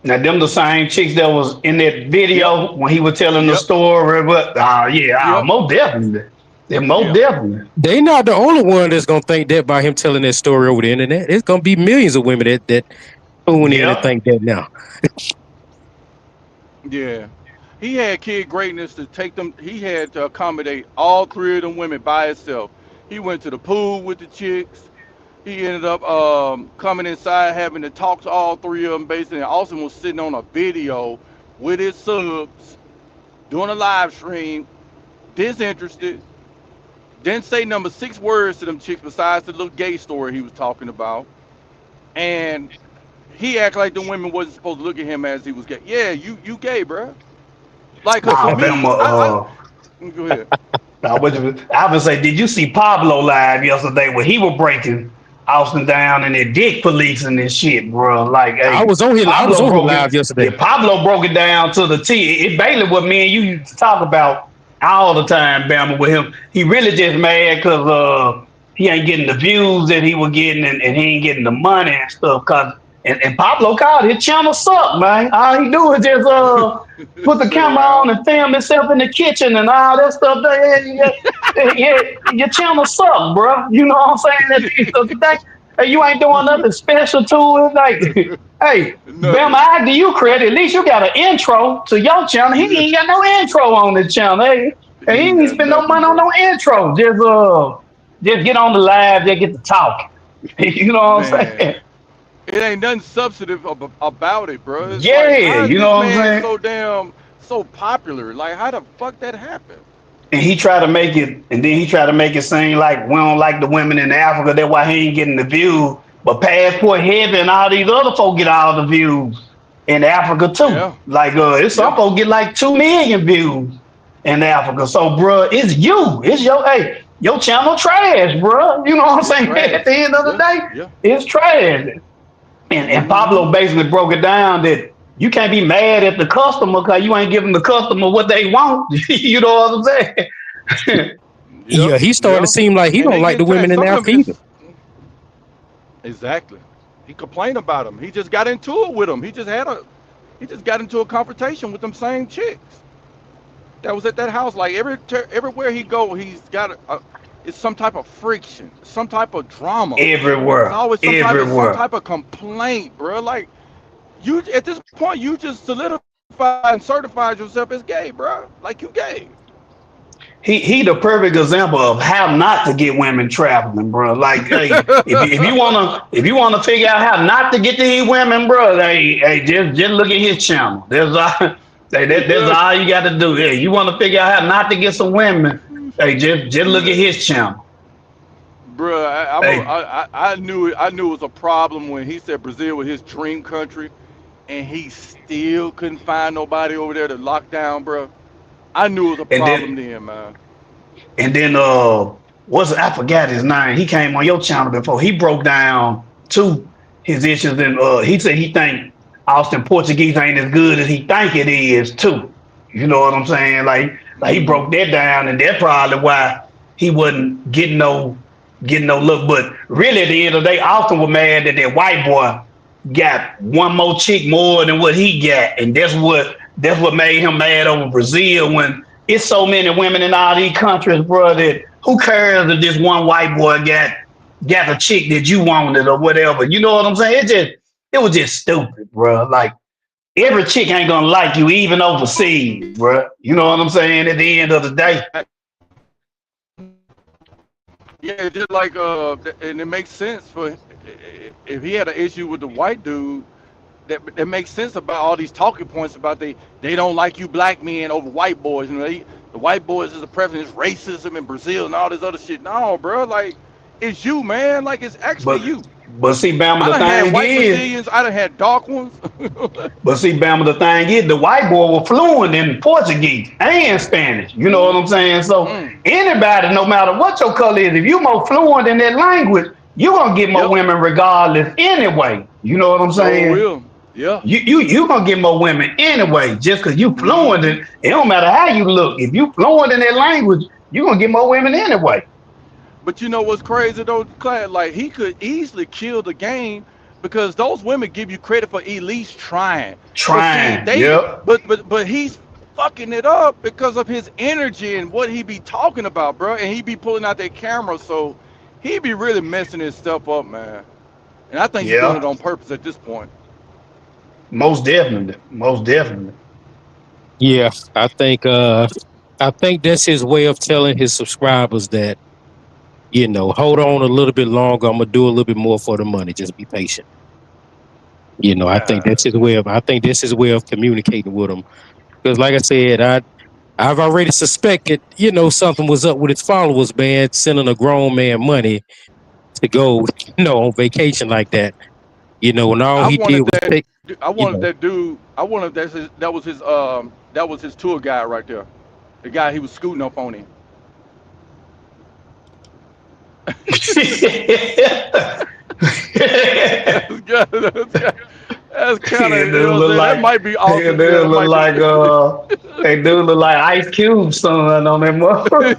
Now them the same chicks that was in that Yep. video when he was telling the Yep. story, but Yep. most definitely. They're most Yeah. definitely. They not the only one that's gonna think that by him telling that story over the internet. It's gonna be millions of women that tune in and Yep. think that now. Yeah. He had Kid Greatness to take them. He had to accommodate all three of them women by himself. He went to the pool with the chicks. He ended up coming inside, having to talk to all three of them. Basically, and Austin was sitting on a video with his subs, doing a live stream, disinterested. Didn't say number six words to them chicks besides the little gay story he was talking about. And he acted like the women wasn't supposed to look at him as he was gay. Yeah, you gay, bruh. Like, cause for Nah, me, Bama, go ahead. I would say, did you see Pablo live yesterday when he was breaking Austin down and the dick police and this shit, bro? Like, I hey, was on here. I was Pablo on here broke it. live Yeah, yesterday. Pablo broke it down to the T. It basically what me and you used to talk about all the time, Bama, with him. He really just mad because he ain't getting the views that he was getting, and he ain't getting the money and stuff. And Pablo called his channel suck, man. All he do is just put the Sit camera on around. and film himself in the kitchen and all that stuff. Yeah, your channel suck, bro. You know what I'm saying? At the end of the day, hey, you ain't doing nothing special to it. Like, hey, Bam, Nothing. I give you credit. At least you got an intro to your channel. He Yeah. ain't got no intro on the channel. Hey, He he ain't ain't got spend no nothing, money on bro. no intro. Just get on the live. Just get to talking. You know what I'm Man, saying? it ain't nothing substantive about it, bro. It's like, Yeah, how is you this know what I'm man saying? so damn so popular? Like, how the fuck that happened? And he tried to make it, and then he tried to make it seem like we don't like the women in Africa. That's why he ain't getting the views. But Passport Heavy and all these other folk get all the views in Africa too. Yeah. Like, it's some Yeah. folk get like 2 million views in Africa. So, bruh, it's you. It's your channel trash, bruh. You know what I'm It's saying? At the trash. end of the Yeah. day, Yeah. it's trash. And Mm-hmm. Pablo basically broke it down that you can't be mad at the customer because you ain't giving the customer what they want. You know what I'm saying? Yep. Yeah, he's starting to Yeah. seem like he And don't they like getting the tired. women in Some of them Africa either. just exactly. He complained about them. He just got into it with them. He just got into a confrontation with them same chicks that was at that house. Like everywhere he go, he's got it's some type of friction, some type of drama. It's Everywhere, always some everywhere. type of complaint, bro. Like you at this point, you just solidified and certified yourself as gay, bro. Like you gay. He the perfect example of how not to get women traveling, bro. Like, hey, if you wanna figure out how not to get these women, bro, hey, just look at his channel. That's Yeah, all you got to do. Hey, you want to figure out how not to get some women? Hey, just look at yeah. his channel. Bro, Hey, I knew it. I knew it was a problem when he said Brazil was his dream country, and he still couldn't find nobody over there to lock down, bro. I knew it was a and problem then then, man. And then what's I forgot his name. He came on your channel before. He broke down to his issues and he said he think Austin Portuguese ain't as good as he think it is too. You know what I'm saying? Like he Mm, broke that down, and that's probably why he wasn't getting no look. But really, at the end of the day, Austin was mad that that white boy got one more chick more than what he got, and that's what made him mad over Brazil when it's so many women in all these countries, bro. That who cares if this one white boy got a chick that you wanted or whatever? You know what I'm saying? It was just stupid, bro. Like every chick ain't gonna like you, even overseas, bro. You know what I'm saying? At the end of the day, yeah, just like and it makes sense for if he had an issue with the white dude. That makes sense about all these talking points about they don't like you black men over white boys. You know, the white boys is the prevalence, racism in Brazil and all this other shit. No, bro, like it's you, man. Like it's actually but you. but see, Bama, I the done had thing white is, Brazilians. I done had dark ones. the white boy was fluent in Portuguese and Spanish. You know what I'm saying? So Mm. anybody, no matter what your color is, if you're more fluent in that language, you're gonna get more Yep. women regardless anyway. You know what I'm Sure saying? will. Yeah. You gonna get more women anyway, just cause you fluent Hmm. in it don't matter how you look. If you fluent in that language, you gonna get more women anyway. But you know what's crazy though, Clad? Like he could easily kill the game because those women give you credit for at least trying. But see, Trying, yep. but he's fucking it up because of his energy and what he be talking about, bro. And he be pulling out that camera, so he be really messing his stuff up, man. And I think he's doing it Yeah. on purpose at this point. Most definitely. Most definitely. Yeah, I think that's his way of telling his subscribers that, hold on a little bit longer. I'm gonna do a little bit more for the money. Just be patient. I think that's his God, way of. I think that's his way of communicating with them. Because, like I said, I've already suspected, something was up with his followers, man, sending a grown man money to go, on vacation like that. And all I he did wanted was that. take, I you wanted know, that dude. I wanted that was his tour guide right there. The guy he was scooting up on him. That's kind Yeah, of, dude you know what I'm look saying? That like might be yeah, Austin. Yeah, dude that look might be. like they do look like Ice Cube son on that motherfucker.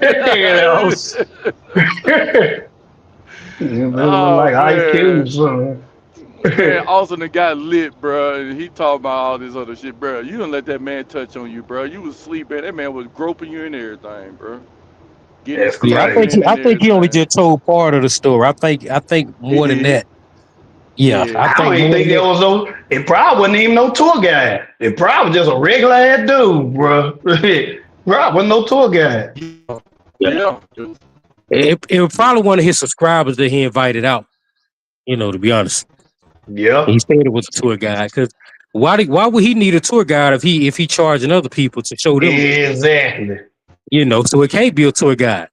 You dude look Oh like Ice man, Cube son. man, Austin the guy lit, bro, and he talking about all this other shit, bro. You don't let that man touch on you, bro. You was sleeping. That man was groping you and everything, bro. Getting his That's yeah, cleavage crazy. in I and think he only everything. just told part of the story. I think He more than did. that. Yeah, I I Yeah. don't think even more think than there that. was no. It probably wasn't even no tour guide. It probably just a regular ass dude, bro. Probably wasn't no tour guide. Yeah. Yeah. It was probably one of his subscribers that he invited out. To be honest, he Yeah, said it was a tour guide because why would he need a tour guide if he charging other people to show them? exactly. So it can't be a tour guide.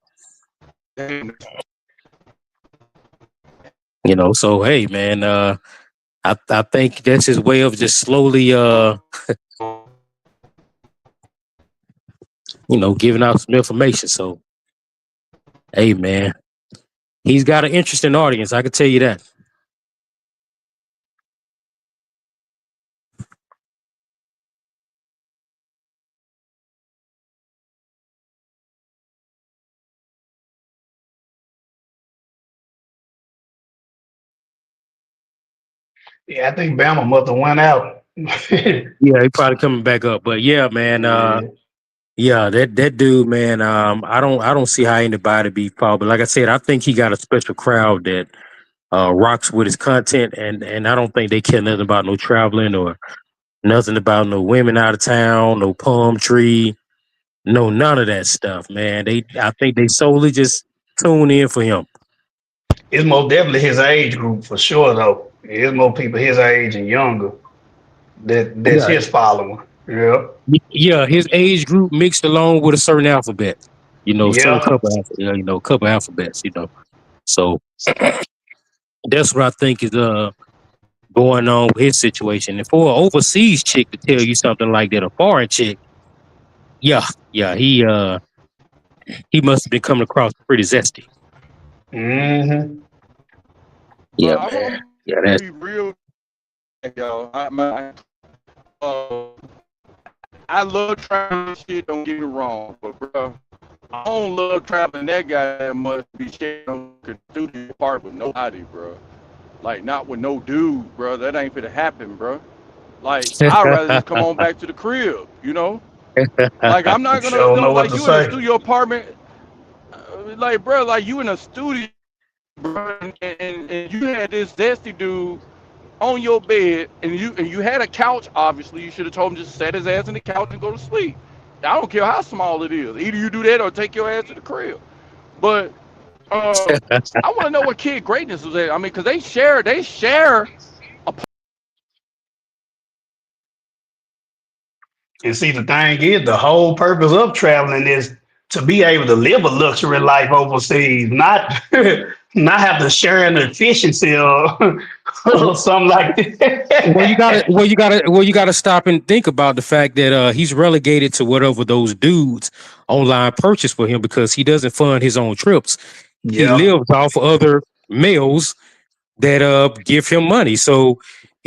So hey, man, I think that's his way of just slowly giving out some information. So hey, man, he's got an interesting audience. I can tell you that. Yeah, I think Bama must have went out. Yeah. Yeah, he probably coming back up. But yeah, man, yeah, that dude, man, I don't see how anybody be fouled. But like I said, I think he got a special crowd that rocks with his content, and I don't think they care nothing about no traveling or nothing about no women out of town, no palm tree, no none of that stuff, man. I think they solely just tune in for him. It's most definitely his age group for sure, though. There's more people his age and younger that's Yeah, his following. Yeah, yeah, his age group mixed along with a certain alphabet, certain yeah. couple, couple alphabets, So that's what I think is going on with his situation. And for an overseas chick to tell you something like that, a foreign chick, yeah, yeah, he must have been coming across pretty zesty. Hmm. But Yeah, I'm man. gonna Yeah, be that's real, y'all. Uh, I love traveling shit. Don't get me wrong, but bro, I don't love traveling that guy that much. Be sharing on studio part with nobody, bro. Like not with no dude, bro. That ain't finna happen, bro. Like I'd rather just come on back to the crib, you know. Like I'm not gonna, Sure know what like to you in a say. studio apartment, like bro, like you in a studio, bro, and you had this zesty dude on your bed, and you had a couch. Obviously, you should have told him just set his ass in the couch and go to sleep. I don't care how small it is. Either you do that or take your ass to the crib. But I want to know what kid greatness was at. I mean, because they share a. And see, the thing is, the whole purpose of traveling is to be able to live a luxury life overseas, not not have to share an efficiency or something like Well, you gotta, that. well, you gotta, well, you gotta stop and think about the fact that he's relegated to whatever those dudes online purchase for him because he doesn't fund his own trips. He Yeah. lives off other males that give him money. So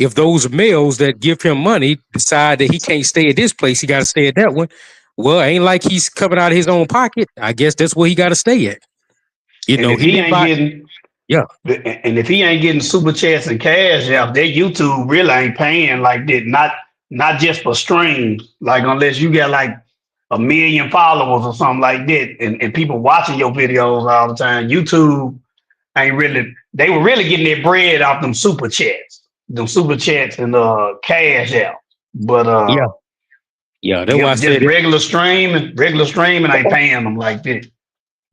if those males that give him money decide that he can't stay at this place, he got to stay at that one. Well, ain't like he's coming out of his own pocket. I guess that's where he got to stay at. You And know, if he he didn't ain't buy. getting Yeah, and if he ain't getting super chats and cash out, their YouTube really ain't paying like that. Not just for streams. Like unless you got like 1 million followers or something like that, and people watching your videos all the time. YouTube ain't really. They were really getting their bread off them super chats and cash out. But yeah, yeah. That's yeah, why I but just said it. regular streaming ain't paying them like that.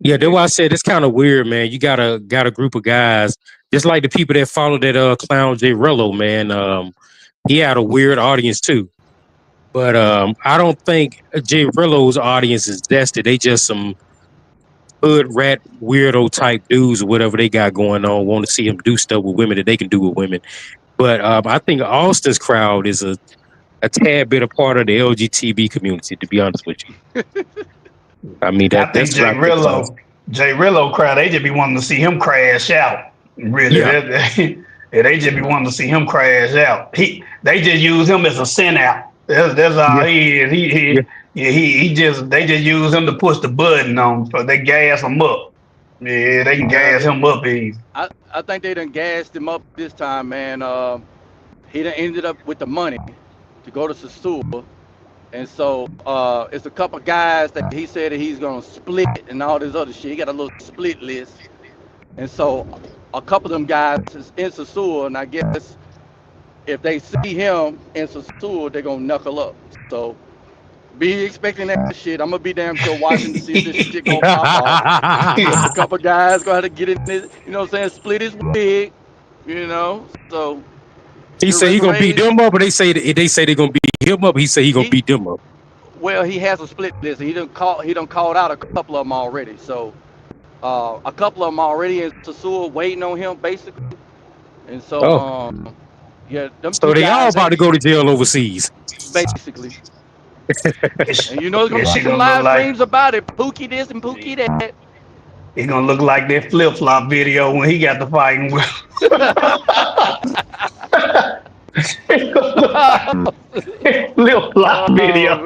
Yeah, that's why I said it's kind of weird, man. You got a group of guys, just like the people that follow that clown J Rello, man. He had a weird audience too. But I don't think J Rillo's audience is vested. They just some hood rat weirdo type dudes or whatever they got going on. Want to see him do stuff with women that they can do with women. But I think Austin's crowd is a tad bit a part of the LGTB community. To be honest with you, I mean I think that's what I think about. Jay Rillo crowd, they just be wanting to see him crash out. Really, Yeah, yeah, they just be wanting to see him crash out. They just use him as a send out. That's all yeah, he is. yeah. He just they just use him to push the button on, so they gas him up. Yeah, they can Well, gas him up easy. I think they done gassed him up this time, man. He done ended up with the money to go to Sasua. And so it's a couple guys that he said that he's gonna split and all this other shit. He got a little split list. And so a couple of them guys is in Sasua, and I guess if they see him in Sasua, they're gonna knuckle up. So be expecting that shit. I'm gonna be damn sure watching to see if this shit gonna pop off. If a couple guys gonna have to get in this, you know what I'm saying, split his wig, you know. So He the said he Razor gonna beat Rays, them up, but they say they gonna beat him up. He said he gonna he beat them up. well, he has a split list. He done called out a couple of them already. So a couple of them already in Sasua waiting on him basically. And so Oh, yeah, them so two they all guys about they to go to jail overseas. basically. It's, And you know, there's gonna it's be she some gonna look live like streams about it. Pookie this and Pookie that. he gonna look like that flip flop video when he got the fighting with. He gonna look like Oh, that flip flop video.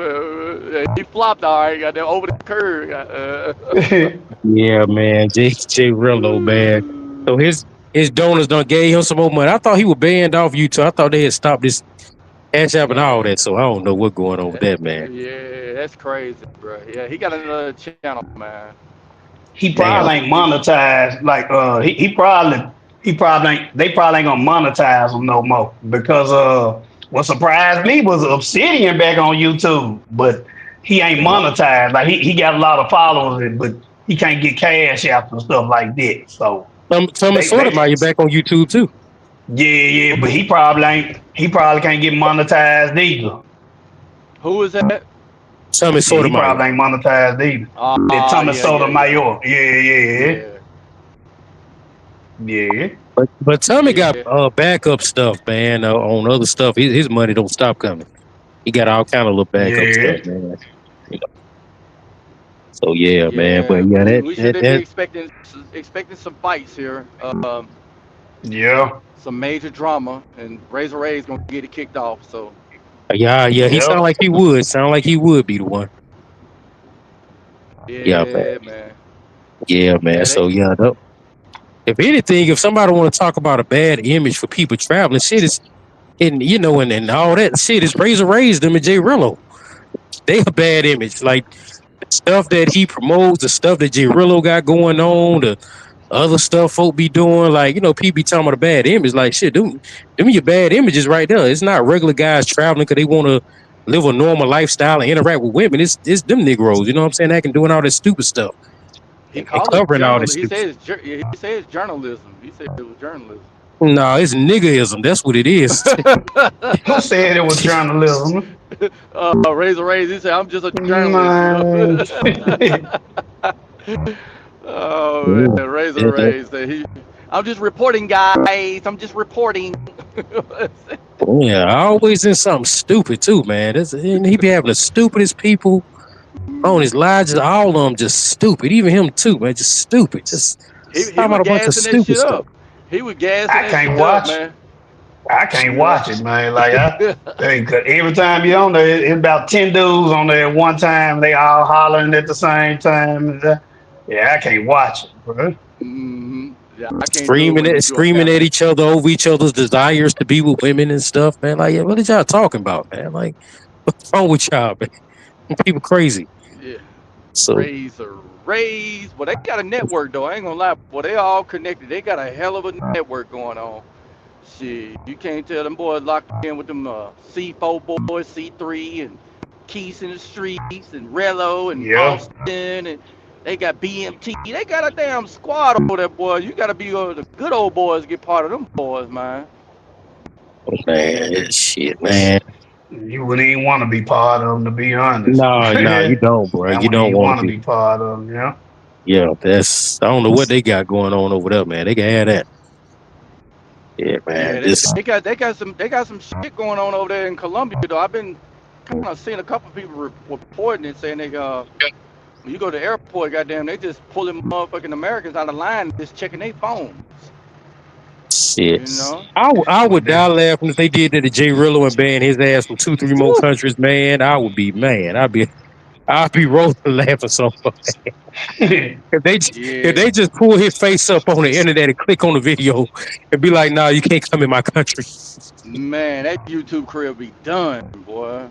yeah, he flopped all right. Got that over the curve. Yeah, man, J Rillo, man. So his donors done gave him some more money. I thought he was banned off YouTube. I thought they had stopped this cash app and all Man, that. So I don't know what's going on with that, man. yeah, that's crazy, bro. Yeah, he got another channel, man. He Damn. probably ain't monetized. Like he probably ain't. They probably ain't gonna monetize him no more because what surprised me was Obsidian back on YouTube, but he ain't monetized. Like he got a lot of followers, but he can't get cash out and stuff like that. So Some sort of they you back on YouTube too. yeah, but he probably ain't. He probably can't get monetized either. Who is that? Some Yeah, sort he of you. probably ain't monetized either. That Thomas Yeah, yeah, yeah, Sotomayor. Yeah, yeah, yeah. But Tommy got yeah, backup stuff, man. On other stuff, his money don't stop coming. He got all kind of little backup stuff, Yeah. man. You know. So yeah, man. But yeah. yeah, We should be expecting some fights here. Yeah. Some major drama, and Razor Ray's gonna get it kicked off. So yeah. He sound Yep. like he would. Sound like he would be the one. Yeah, man. yeah, man. Yeah, man. Yeah, So they. yeah, if anything, if somebody want to talk about a bad image for people traveling, shit is and all that shit is Razor Rays them and Jay Rillo. They a bad image. Like the stuff that he promotes, the stuff that Jay Rillo got going on, the other stuff folk be doing, like, people be talking about a bad image. Like shit, them your bad images right there. It's not regular guys traveling because they want to live a normal lifestyle and interact with women. It's them Negroes, you know what I'm saying? That can doing all this stupid stuff He and called it covering all journal. this stupid stuff. He said it's journalism. He said it was journalism. No, it's niggerism. That's what it is. Who said it was journalism? Razor Rays. He said I'm just a journalist. Man. Oh Yeah, man, Razor Rays. I'm just reporting, guys. I'm just reporting. yeah, always in something stupid too, man. And he be having the stupidest people on his live. Just all of them just stupid. Even him too, man. Just stupid. Just he talking was about a bunch of gassing that stupid shit stuff. up. He was gassing I that can't shit up, watch. man. I can't watch it, man. Like hey, 'cause every time you're on there, it's about 10 dudes on there at one time. They all hollering at the same time. Yeah, I can't watch it, bro. Yeah, I can't do it when you do a Screaming at family. each other over each other's desires to be with women and stuff, man. Like, yeah, what are y'all talking about, man? Like, what's wrong with y'all, man? People crazy. Yeah. So Raise. Well, they got a network though. I ain't gonna lie. Well, they all connected. They got a hell of a network going on. Shit, you can't tell them boys locked in with them C4 boys, C3, and Keys in the Streets, and Rello, and Yeah. Austin, and they got BMT. They got a damn squad over there, boy. You gotta be the good old boys to get part of them boys, man. man, shit, man. You wouldn't even want to be part of them, to be honest. No, no, you don't, bro. I You wouldn't don't even want want to to be. be part of them, yeah. Yeah, that's I don't know what they got going on over there, man. They can have that. Yeah, man. Yeah, they, This they got some shit going on over there in Colombia though. I've been kind of seeing a couple of people reporting it, saying they when you go to the airport, goddamn, they just pulling motherfucking Americans out of line, just checking their phones. shit. You know? I Well, would die that, laughing if they did that to Jay Rillo and ban his ass from 2, 3 more Woo! countries, man. I would be man. I'd be rolling laughing so much. If they if Yeah, they just pull his face up on the internet and click on the video and be like, "Nah, you can't come in my country." man, that YouTube career be done, boy.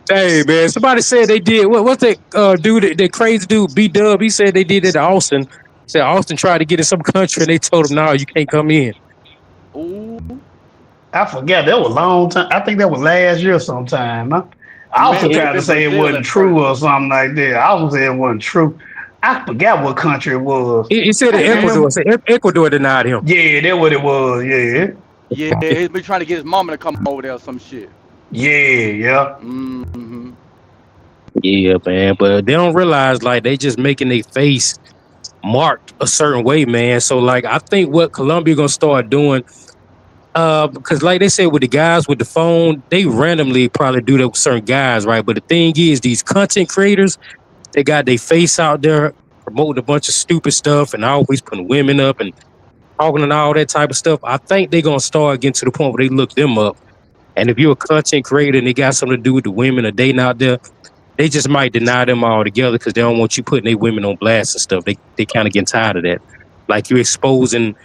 Hey man, somebody said they did. What's that dude? That crazy dude, B Dub. He said they did it to Austin. Said Austin tried to get in some country and they told him, "No, you can't come in." Ooh, I forgot that was a long time. I think that was last year sometime. Huh? I may also may have tried to been say it Brazil wasn't at first. true or something like that. I also said it wasn't true. I forgot what country it was. He said in Hey man, Ecuador. Said Ecuador denied him. Yeah, that what it was. Yeah. yeah, he's been trying to get his mama to come over there or some shit. Yeah, yeah. Mm-hmm. Yeah, man, but they don't realize like they just making their face marked a certain way, man. So like I think what Colombia gonna start doing, because like they said with the guys with the phone, they randomly probably do that with certain guys, right? But the thing is, these content creators, they got their face out there promoting a bunch of stupid stuff and always putting women up and talking and all that type of stuff. I think they're gonna start getting to the point where they look them up. And if you're a content creator and they got something to do with the women or dating out there, they just might deny them altogether because they don't want you putting their women on blast and stuff. They kind of get tired of that. Like you exposing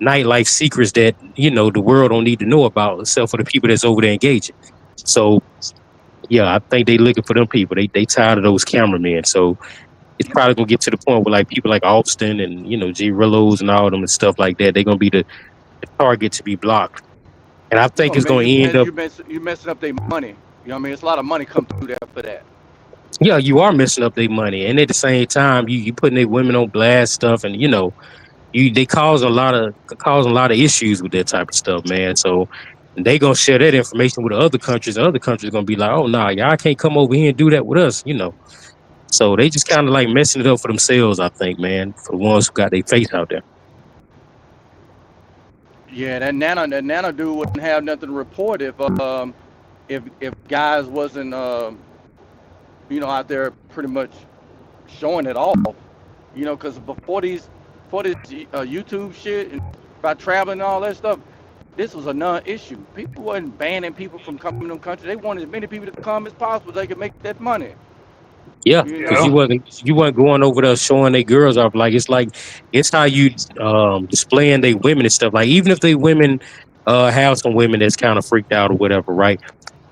nightlife secrets that the world don't need to know about, except for the people that's over there engaging. So yeah, I think they looking for them people. They tired of those cameramen. So it's probably gonna get to the point where like people like Austin and G Rillos and all of them and stuff like that, they're gonna be the target to be blocked. And I think Well, it's man, gonna end up. you messing up their money. You know what I mean? It's a lot of money come through there for that. Yeah, you are messing up their money, and at the same time, you putting their women on blast stuff, and they causing a lot of issues with that type of stuff, man. So they gonna share that information with the other countries. The other countries gonna be like, oh nah, y'all can't come over here and do that with us. So they just kind of like messing it up for themselves, I think, man. For the ones who got their face out there. Yeah, that nano dude wouldn't have nothing to report if guys wasn't out there pretty much showing it off. Because before this YouTube shit and about traveling and all that stuff, this was a non-issue. People wasn't banning people from coming to them countries. They wanted as many people to come as possible so they could make that money. Yeah, You because you know? Yeah. wasn't you weren't going over there showing their girls off. It's how you displaying they women and stuff. Like even if they women have some women that's kind of freaked out or whatever, right?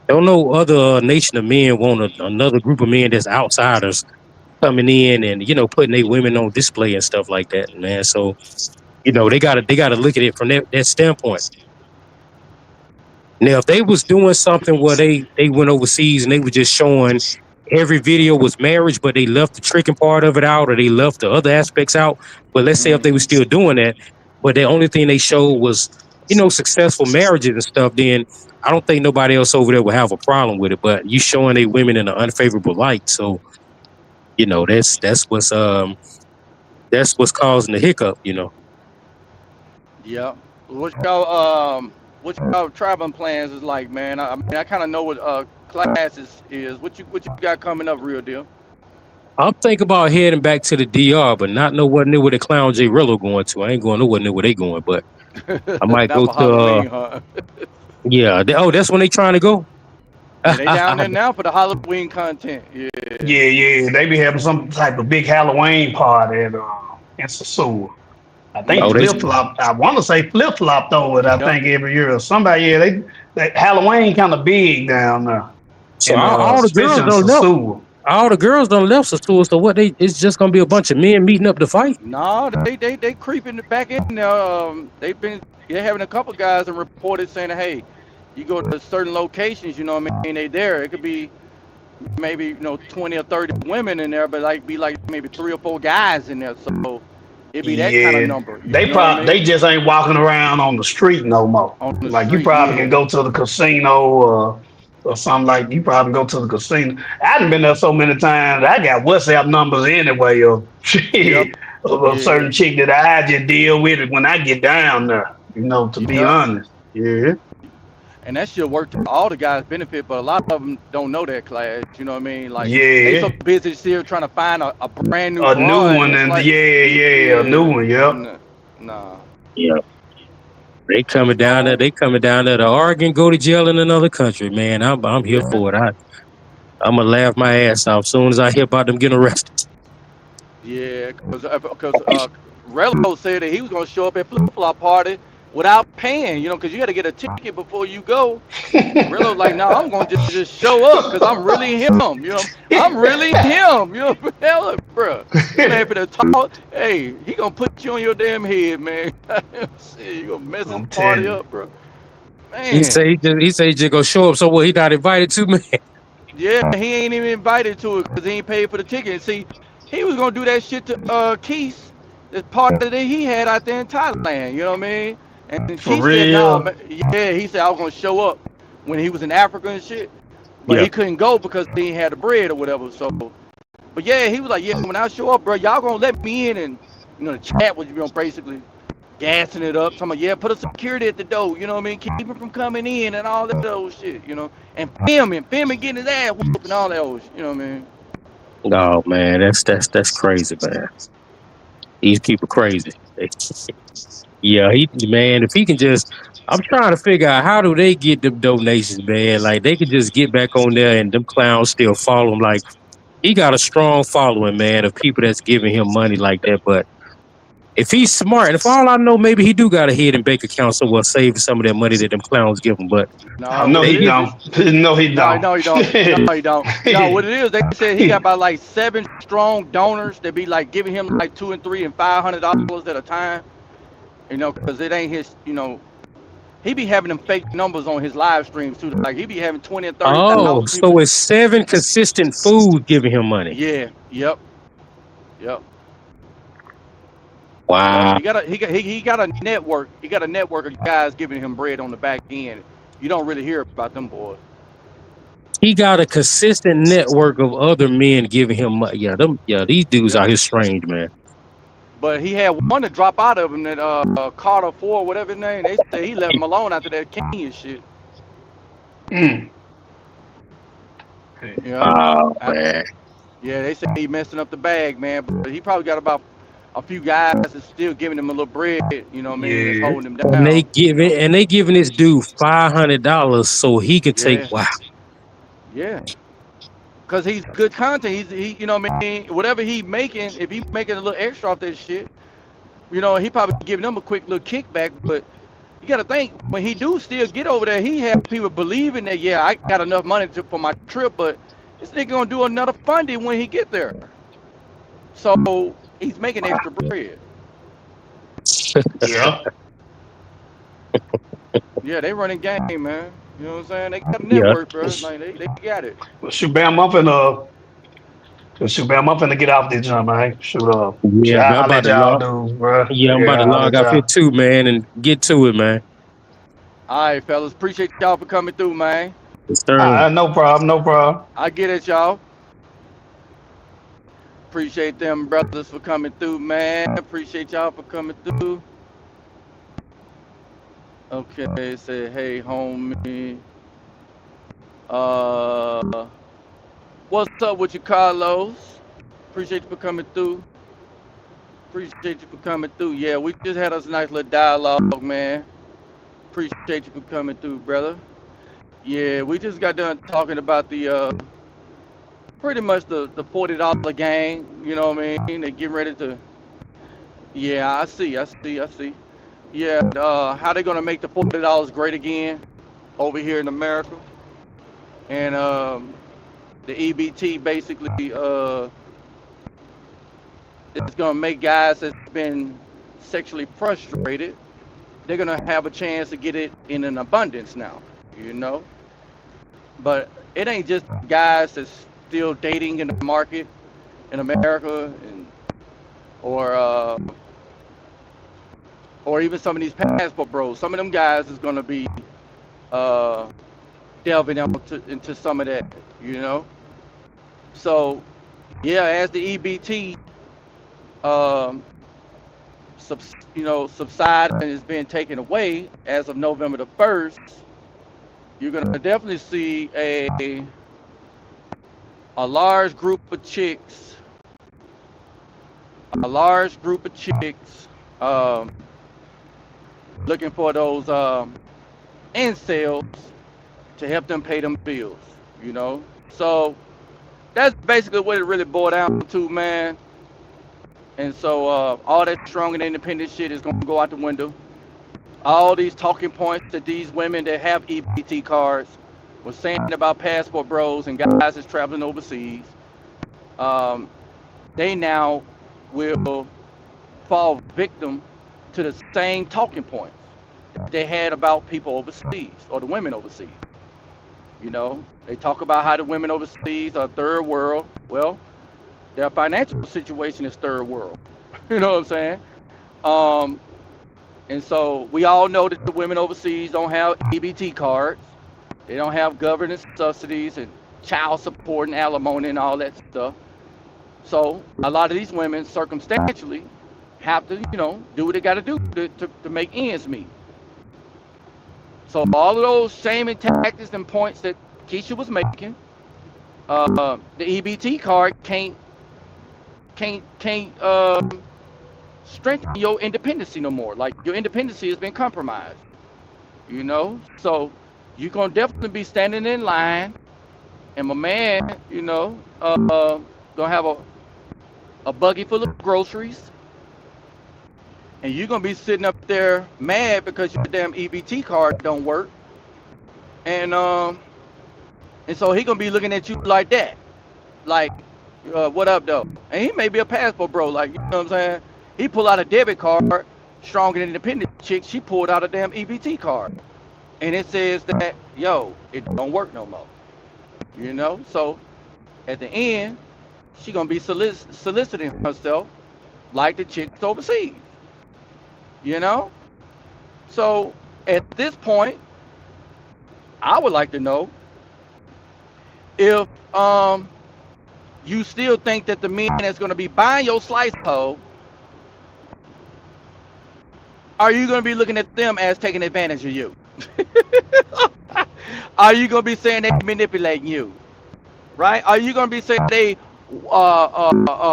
Don't no other nation of men want another group of men that's outsiders coming in and putting their women on display and stuff like that, man. So they gotta look at it from that standpoint. Now, if they was doing something where they went overseas and they were just showing every video was marriage, but they left the tricking part of it out or they left the other aspects out. But let's say if they were Hmm. still doing that, but the only thing they showed was, successful marriages and stuff, then I don't think nobody else over there would have a problem with it. But you showing a women in an unfavorable light. So, that's what's causing the hiccup. Yeah. What y'all traveling plans is like, man? I mean, I kind of know what classes is. What you got coming up, real deal? I'm thinking about heading back to the DR, but not nowhere near where the clown J Rillo going to. I ain't going nowhere near where they going, but I might Not go for to Halloween, huh? Yeah. That's when they trying to go. Yeah, they down there now for the Halloween content. Yeah. Yeah. They be having some type of big Halloween party in Sasua. I think Oh, they. Mm-hmm. flip flop. I want to say flip flop over it. I Yep. think every year or somebody. Yeah, they Halloween kind of big down there, So and all the especially girls in don't left. Sasua. All the girls don't left Satur. So what? It's just gonna be a bunch of men meeting up to fight. No, they creeping back in there. They're having a couple guys and reported saying, hey, you go to certain locations, you know what I mean? They there. It could be maybe 20 or 30 women in there, but be like maybe 3 or 4 guys in there. So it'd be that kind of Yeah, number. You know what I they mean? just ain't walking around on the street no more. On the Like you street, probably can yeah. go to the casino or something like you probably go to the casino. I done been there so many times. I got WhatsApp numbers anyway of Yep. shit of a Yeah. certain chick that I just deal with it when I get down there. To be Yep. honest. Yeah. And that should work to all the guys' benefit, but a lot of them don't know that class. You know what I mean? Like they so Yeah. busy still trying to find a brand new A new broad. one It's and like, yeah, a new yeah, one, yep. nah. Yeah. They coming down there. They coming down there to Oregon, go to jail in another country. Man, I'm here Yeah, for it. I'm gonna laugh my ass off as soon as I hear about them getting arrested. yeah. Because Rello said that he was gonna show up at flip flop party without paying. Because you got to get a ticket before you go. Rello's like, no, I'm gonna just show up because I'm really him. I'm really him. Hell, bro. Man, for the talk, hey, he gonna put you on your damn head, man. Shit, you gonna mess his I'm party telling you. up, bro. He Man, say he say he just gonna show up. So what? He not invited to, man. yeah, he ain't even invited to it because he ain't paid for the ticket. And see, he was gonna do that shit to Keith, this party that he had out there in Thailand. You know what I mean? And For Keith said, no, real. man. Yeah, he said I was gonna show up when he was in Africa and shit, but Yeah. he couldn't go because he ain't had the bread or whatever. So, but yeah, he was like, yeah, when I show up, bro, y'all gonna let me in and the chat was basically gassing it up. Talking about, yeah, put a security at the door. You know what I mean? Keep him from coming in and all that old shit. And filming getting his ass whooped and all that old shit. You know what I mean? Oh man, that's crazy, man. These people crazy. Yeah, man, if he can just, I'm trying to figure out how do they get them donations, man. Like they could just get back on there and them clowns still follow him. Like he got a strong following, man, of people that's giving him money like that. But if he's smart, and if all I know, maybe he do got a hidden bank account somewhere saving some of that money that them clowns give him. But No, No, what it he is, don't. No, he no, don't. no, you don't. No, you don't. No, what it is, they said he got about like 7 strong donors that be like giving him like $200 and $300 and $500 at a time. Because it ain't his. He be having them fake numbers on his live streams too. Like he be having 20 and 30,000 people. so it's 7 consistent foods giving him money. Yeah. Yep. Wow. He got a network. He got a network of guys giving him bread on the back end. You don't really hear about them boys. He got a consistent network of other men giving him money. Yeah, these dudes Yep. out here strange, man. But he had one to drop out of him that Carter Ford, whatever his name. They said he left him alone after that Kenya shit. Mm. Yeah. Oh man. Yeah, they said he messing up the bag, man. But he probably got about a few guys that's still giving him a little bread. You know what I mean? That's Yeah. holding him down. And they giving this dude $500 so he can take. Yeah. Wow. Yeah. Cause he's good content. He you know what I mean? Whatever he making, if he making a little extra off that shit, he probably giving them a quick little kickback. But you gotta think when he do still get over there, he have people believing that I got enough money for my trip, but this nigga gonna do another funding when he get there. So he's making extra bread. Yeah. Yeah, they running game, man. You know what I'm saying? They got a Yeah. network, bro. Like they got it. Well, shoot, Bam, I'm finna get off this jump, man. Shoot up. Yeah, man, I'm I'll about let to y'all log. do, bro. Yeah, I'm about to I'll log let off here y'all. too, man, and get to it, man. All right, fellas. Appreciate y'all for coming through, man. Yes, sir. No problem, no problem. I get it, y'all. Appreciate them brothers for coming through, man. Appreciate y'all for coming through. Okay, say hey, homie. What's up with you, Carlos? Appreciate you for coming through. Appreciate you for coming through. Yeah, we just had us a nice little dialogue, man. Appreciate you for coming through, brother. Yeah, we just got done talking about the pretty much the $40 gang. You know what I mean? They getting ready to. Yeah, I see. Yeah, how they gonna make the $40 great again over here in America? And the EBT basically it's gonna make guys that's been sexually frustrated. They're gonna have a chance to get it in an abundance now. You know, but it ain't just guys that's still dating in the market in America, and or or even some of these passport bros. Some of them guys is gonna be uh, delving into some of that, you know. So yeah, as the EBT um, subside and is being taken away as of November the 1st, you're gonna definitely see a large group of chicks, a large group of chicks um, looking for those incels to help them pay them bills, you know. So that's basically what it really boiled down to, man. And so all that strong and independent shit is gonna go out the window. All these talking points that these women that have EBT cards were saying about passport bros and guys that's traveling overseas, um, they now will fall victim to the same talking points that they had about people overseas or the women overseas. You know, they talk about how the women overseas are third world. Well, their financial situation is third world. You know what I'm saying? Um, and so we all know that the women overseas don't have EBT cards. They don't have government subsidies and child support and alimony and all that stuff. So a lot of these women circumstantially have to, you know, do what they got to do to make ends meet. So all of those shaming tactics and points that Kesha was making, the EBT card can't strengthen your independency no more. Like your independency has been compromised. You know, so you're gonna definitely be standing in line, and my man, you know, gonna have a buggy full of groceries, and you're gonna be sitting up there mad because your damn EBT card don't work, and so he gonna be looking at you like that, like, what up though? And he may be a passport bro, like, you know what I'm saying? He pull out a debit card, strong and independent chick. She pulled out a damn EBT card, and it says that, yo, it don't work no more. You know, so at the end, she gonna be soliciting herself like the chicks overseas. You know, so at this point, I would like to know if you still think that the men that's gonna be buying your slice hoe, are you gonna be looking at them as taking advantage of you? Are you gonna be saying they manipulating you, right? Are you gonna be saying they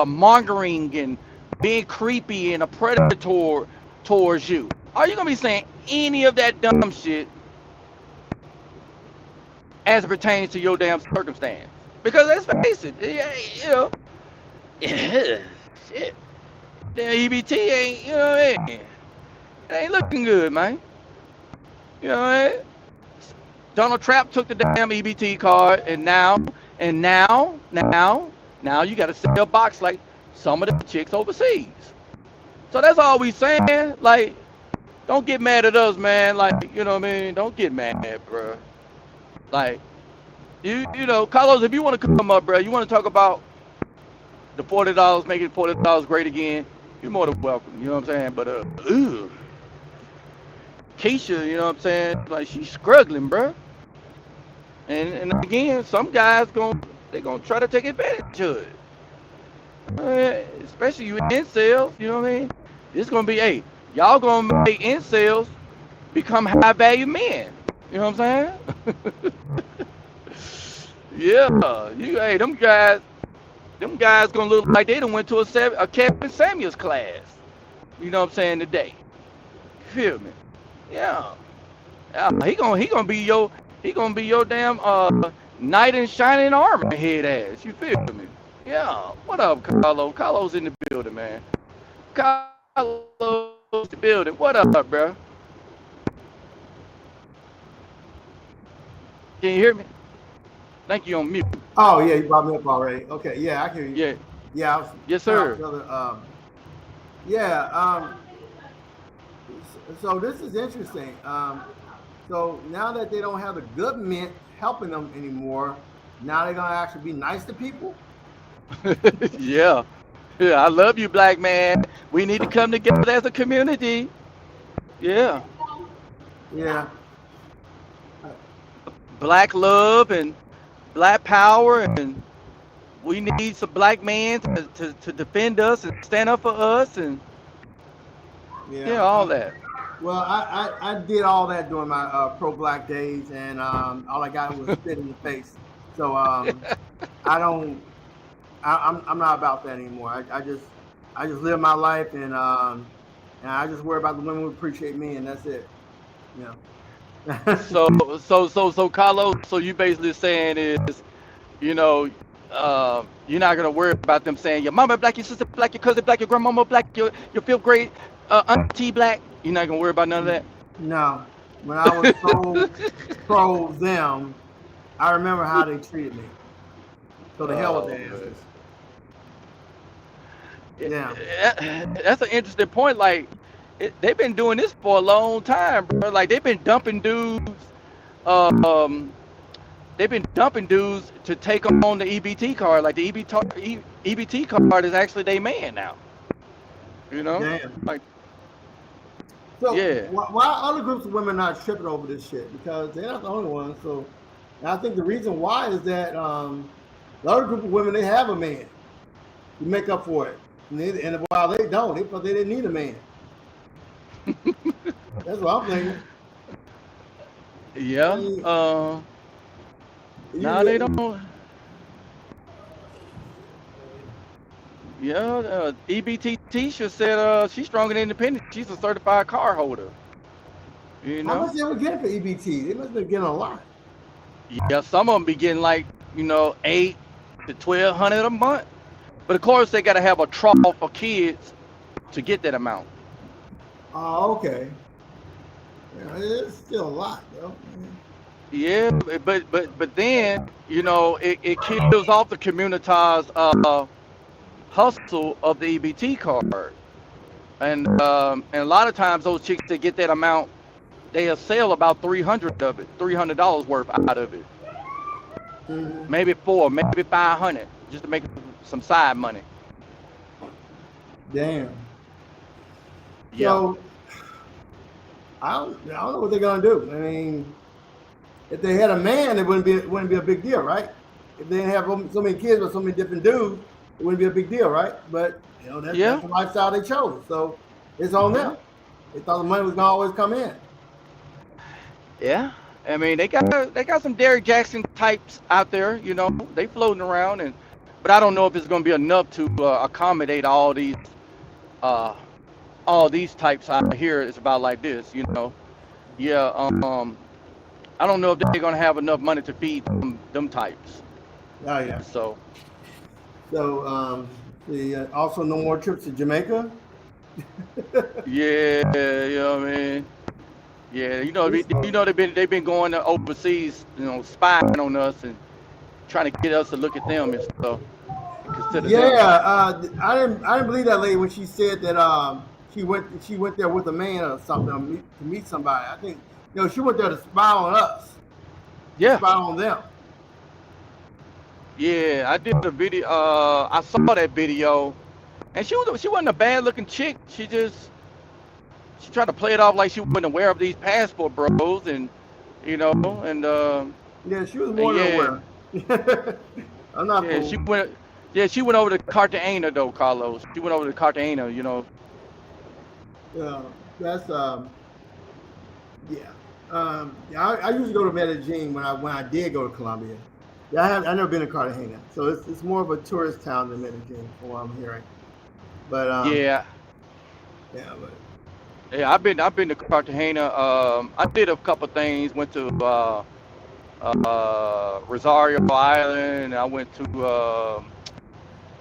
mongering and being creepy and a predator towards you? Are you gonna be saying any of that dumb shit as it pertains to your damn circumstance? Because let's face it, you know, shit, damn EBT ain't, you know what I mean? It ain't looking good, man. You know what I mean? Donald Trump took the damn EBT card, and now you got to sell a box like some of the chicks overseas. So that's all we saying. Like, don't get mad at us, man. Like, you know what I mean? Don't get mad, bro. Like, you know, Carlos, if you want to come up, bro, you want to talk about the $40, making $40 great again, you're more than welcome. You know what I'm saying? But Kesha, you know what I'm saying? Like, she's struggling, bro. And again, some guys they're gonna try to take advantage of it. Especially you incels, you know what I mean? It's gonna be, hey, y'all gonna make incels become high value men. You know what I'm saying? Yeah, hey, them guys gonna look like they done went to a Kevin Samuels class. You know what I'm saying, today. You feel me? Yeah. he gonna be your damn knight in shining armor head ass. You feel me? Yeah. What up, Carlos? Carlos in the building, man. Carlos in the building. What up, bro? Can you hear me? Think you on mute. Oh yeah, you brought me up already. Okay, yeah, I hear you. Yeah. Yeah, I was Yes, cut off sir. the other. Yeah. So this is interesting. So now that they don't have the government helping them anymore, now they're gonna actually be nice to people. Yeah. Yeah. I love you, black man. We need to come together as a community. Yeah. Yeah. Uh, Black love and black power, and we need some black men to defend us and stand up for us, and yeah, Yeah. all that. Well, I did all that during my pro-black days, and all I got was spit in the face. So I don't. I'm not about that anymore. I just live my life, and I just worry about the women who appreciate me, and that's it. You know. So Carlos, so you basically saying is, you know, you're not gonna worry about them saying your mama black, your sister black, your cousin black, your grandmama black, your fifth grade auntie black. You're not gonna worry about none of that. No, when I was pro them, I remember how they treated me. So the hell with Oh their man. asses. Yeah. That's an interesting point. Like, they've been doing this for a long time, bro. Like, um, they've been dumping dudes to take on the EBT card. Like, the EBT card is actually their man now. You know, Damn. like, So yeah, why are other groups of women not tripping over this shit? Because they're not the only ones. So and I think the reason why is that the other group of women, they have a man to make up for it, and while they don't, because they didn't need a man. That's what I'm thinking. I yeah. mean, Nah, they you, don't. Yeah, EBT Tisha said she's strong and independent. She's a certified card holder. You how know. much they were getting for EBT? They must have been getting a lot. Yeah, some of them be getting like, 8 to 1,200 a month. But of course, they got to have a trough for kids to get that amount. Oh, okay. Yeah, it's still a lot, though. Yeah, but then it kills off the community's hustle of the EBT card, and a lot of times those chicks that get that amount, they'll sell about 300 of it, $300 worth out of it, Mhm. maybe four, maybe 500, just to make some side money. Damn. Yeah, So I don't know what they're gonna do. I mean, if they had a man, it wouldn't be a big deal, right? If they didn't have so many kids with so many different dudes, it wouldn't be a big deal, right? But that's yeah, the lifestyle they chose. So it's on yeah, them. They thought the money was gonna always come in. yeah. I mean, they got some Derrick Jackson types out there, they floating around, but I don't know if it's going to be enough to accommodate uh, all these types out here. It's about like this. Yeah. I don't know if they're going to have enough money to feed them types. Oh yeah. So So also no more trips to Jamaica. yeah, you know what I mean. Yeah, they've been going to overseas, spying on us and trying to get us to look at them and stuff and consider them. Yeah, I didn't believe that lady when she said that she went there with a man or something to meet somebody. I think she went there to spy on us, to Yeah, spy on them. yeah. I did the video. I saw that video, and she wasn't a bad looking chick. She tried to play it off like she wasn't aware of these passport bros, and you know, and Yeah, she was and more than yeah, aware. I'm not yeah. fooled. She went over to Cartagena though, Carlos. She went over to Cartagena. Yeah, that's yeah. Yeah, I usually go to Medellin when I did go to Colombia. Yeah, I never been to Cartagena, so it's more of a tourist town than Medellin, from what I'm hearing. But Yeah, yeah, but Yeah, I've been to Cartagena. I did a couple things. Went to Rosario Island. I went to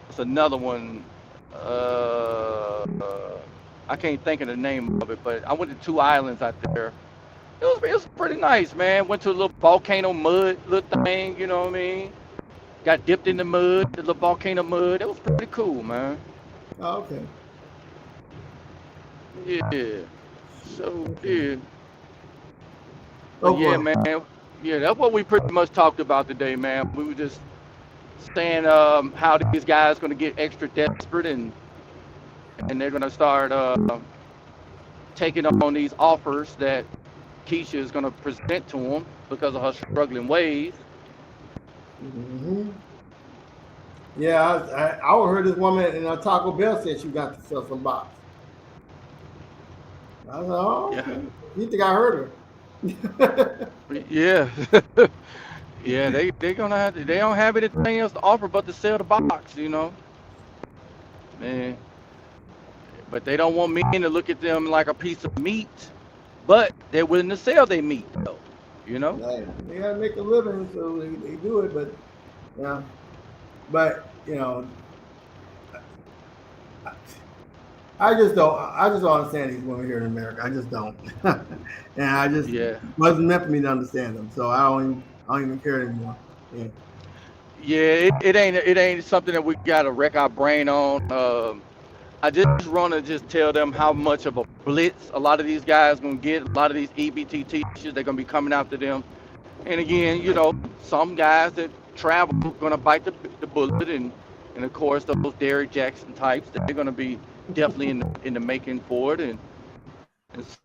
what's another one? Uh, I can't think of the name of it, but I went to two islands out there. It was pretty nice, man. Went to a little volcano mud little thing. You know what I mean? Got dipped in the mud, the little volcano mud. It was pretty cool, man. Oh, okay. Yeah. So Okay. yeah. Oh But yeah, boy. man. Yeah, that's what we pretty much talked about today, man. We were just saying how these guys going to get extra desperate and they're going to start taking on these offers that Kesha is going to present to them because of her struggling ways. Hmm. Yeah, I overheard this woman in Taco Bell said she got to sell some box. I said, oh, Yeah. okay. You think I heard her? Yeah. Yeah, they gonna have to, they don't have anything else to offer but to sell the box, you know. Man, but they don't want men to look at them like a piece of meat, but they're willing to sell their meat though, you know. Yeah, they gotta make a living, so they do it. But yeah, but I just don't. I just don't understand these women here in America. I just don't, and I just Yeah. wasn't meant for me to understand them. So I don't even care anymore. Yeah. Yeah, it ain't something that we gotta wreck our brain on. I just wanna just tell them how much of a blitz a lot of these guys gonna get. A lot of these EBT teachers, they're gonna be coming after them. And again, some guys that travel gonna bite the bullet, and of course those Derrick Jackson types, they're gonna be definitely in the making for it. And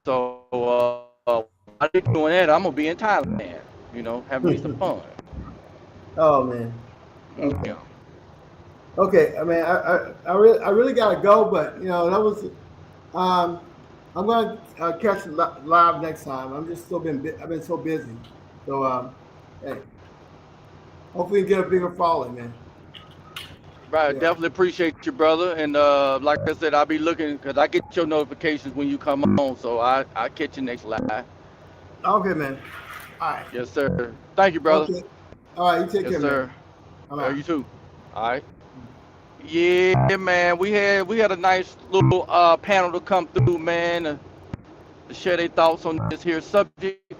so while they're doing that, I'm gonna be in Thailand, having me some fun. Oh man. Yeah. Okay. Okay. I mean, I really gotta go, but that was. Um, I'm gonna catch it live next time. I'm just still I've been so busy. So hey, hopefully you get a bigger following, man. Right, Yeah. definitely appreciate you, brother. And like I said, I'll be looking because I get your notifications when you come on, so I catch you next live. Okay, man. All right. Yes, sir. Thank you, brother. Okay. All right. You take Yes, care, man. sir. I'm out. You too. All right. Yeah, man. We had a nice little panel to come through, man, to share their thoughts on this here subject.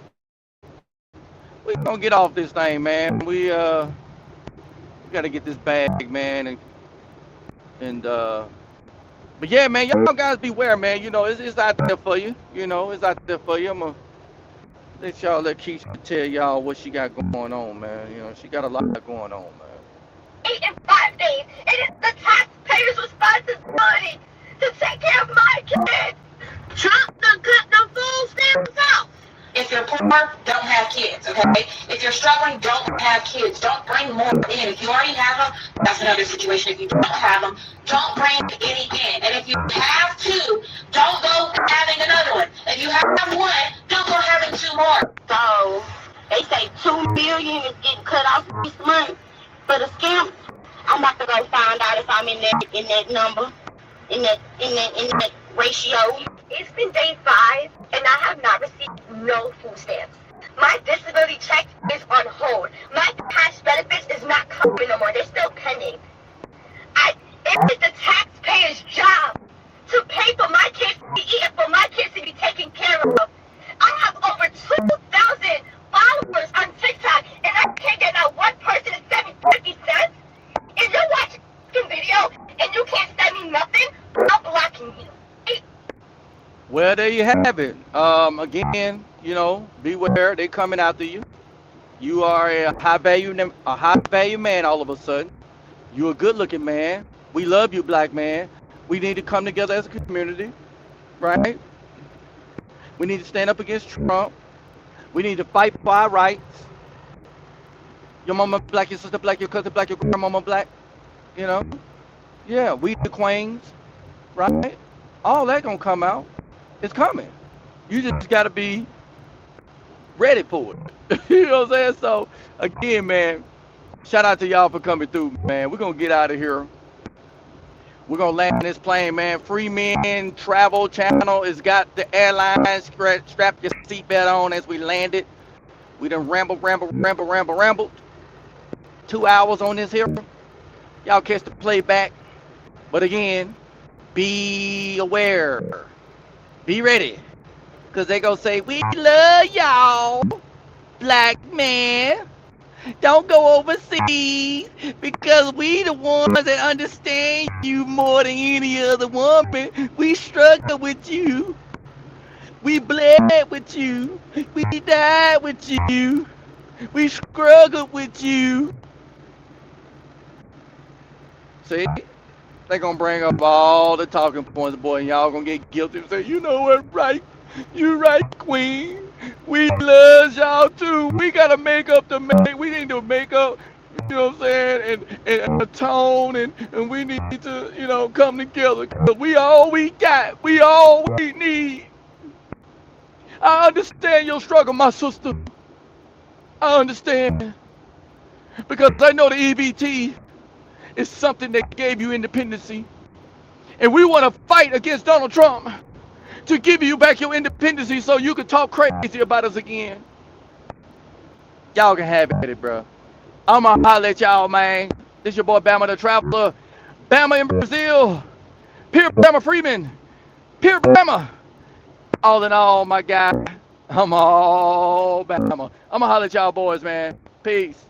We gonna get off this thing, man. We gotta get this bag, man, and but yeah, man, y'all guys beware, man. It's out there for you. It's out there for you. I'm gonna let Keisha tell y'all what she got going on, man. She got a lot going on, man. 8 and 5 days. It is the taxpayer's responsibility to take care of my kids. Trump done cut the food stamps off. If you're poor, don't have kids, okay? If you're struggling, don't have kids. Don't bring more in. If you already have them, that's another situation. If you don't have them, don't bring any in. And if you have two, don't go having another one. If you have one, don't go having two more. So they say 2 million is getting cut off this month for the scam. I'm about to go find out if I'm in that number, in that ratio. It's been day 5, and I have not received no food stamps. My disability check is on hold. My cash benefits is not coming no more. They're still pending. It is the taxpayer's job to pay for my kids to be eaten, for my kids to be taken care of. I have over 2,000 followers on TikTok, and I can't get out one person to send me 50 cents. If you're watching the video and you can't send me nothing, I'm blocking you. Well, there you have it. Again, beware. They coming after you. You are a high value man. All of a sudden, you're a good-looking man. We love you, black man. We need to come together as a community, right? We need to stand up against Trump. We need to fight for our rights. Your mama black, your sister black, your cousin black, your grandmama black. You know, yeah, we the queens, right? All that gonna come out. It's coming. You just gotta be ready for it. You know what I'm saying? So again, man, shout out to y'all for coming through, man. We're gonna get out of here. We're gonna land this plane, man. Free Men Travel Channel has got the airlines. Strap your seatbelt on as we land it. We done rambled. 2 hours on this here. Y'all catch the playback. But again, be aware. Be ready. Because they gonna say, we love y'all, black man. Don't go overseas because we the ones that understand you more than any other woman. We struggle with you. We bled with you. We died with you. We struggled with you. See? They gonna bring up all the talking points, boy, and y'all gonna get guilty and say, you know what, right? You right, queen. We love y'all too. We gotta make up the make. We need to make up, you know what I'm saying, and atone, and we need to, you know, come together. Cause we all we got. We all we need. I understand your struggle, my sister. I understand. Because I know the EBT is something that gave you independency. And we want to fight against Donald Trump to give you back your independency so you can talk crazy about us again. Y'all can have it, bro. I'm going to holler at y'all, man. This your boy Bama the Traveler. Bama in Brazil. Pure Bama Freeman. Pure Bama. All in all, my guy, I'm all Bama. I'm going to holler at y'all boys, man. Peace.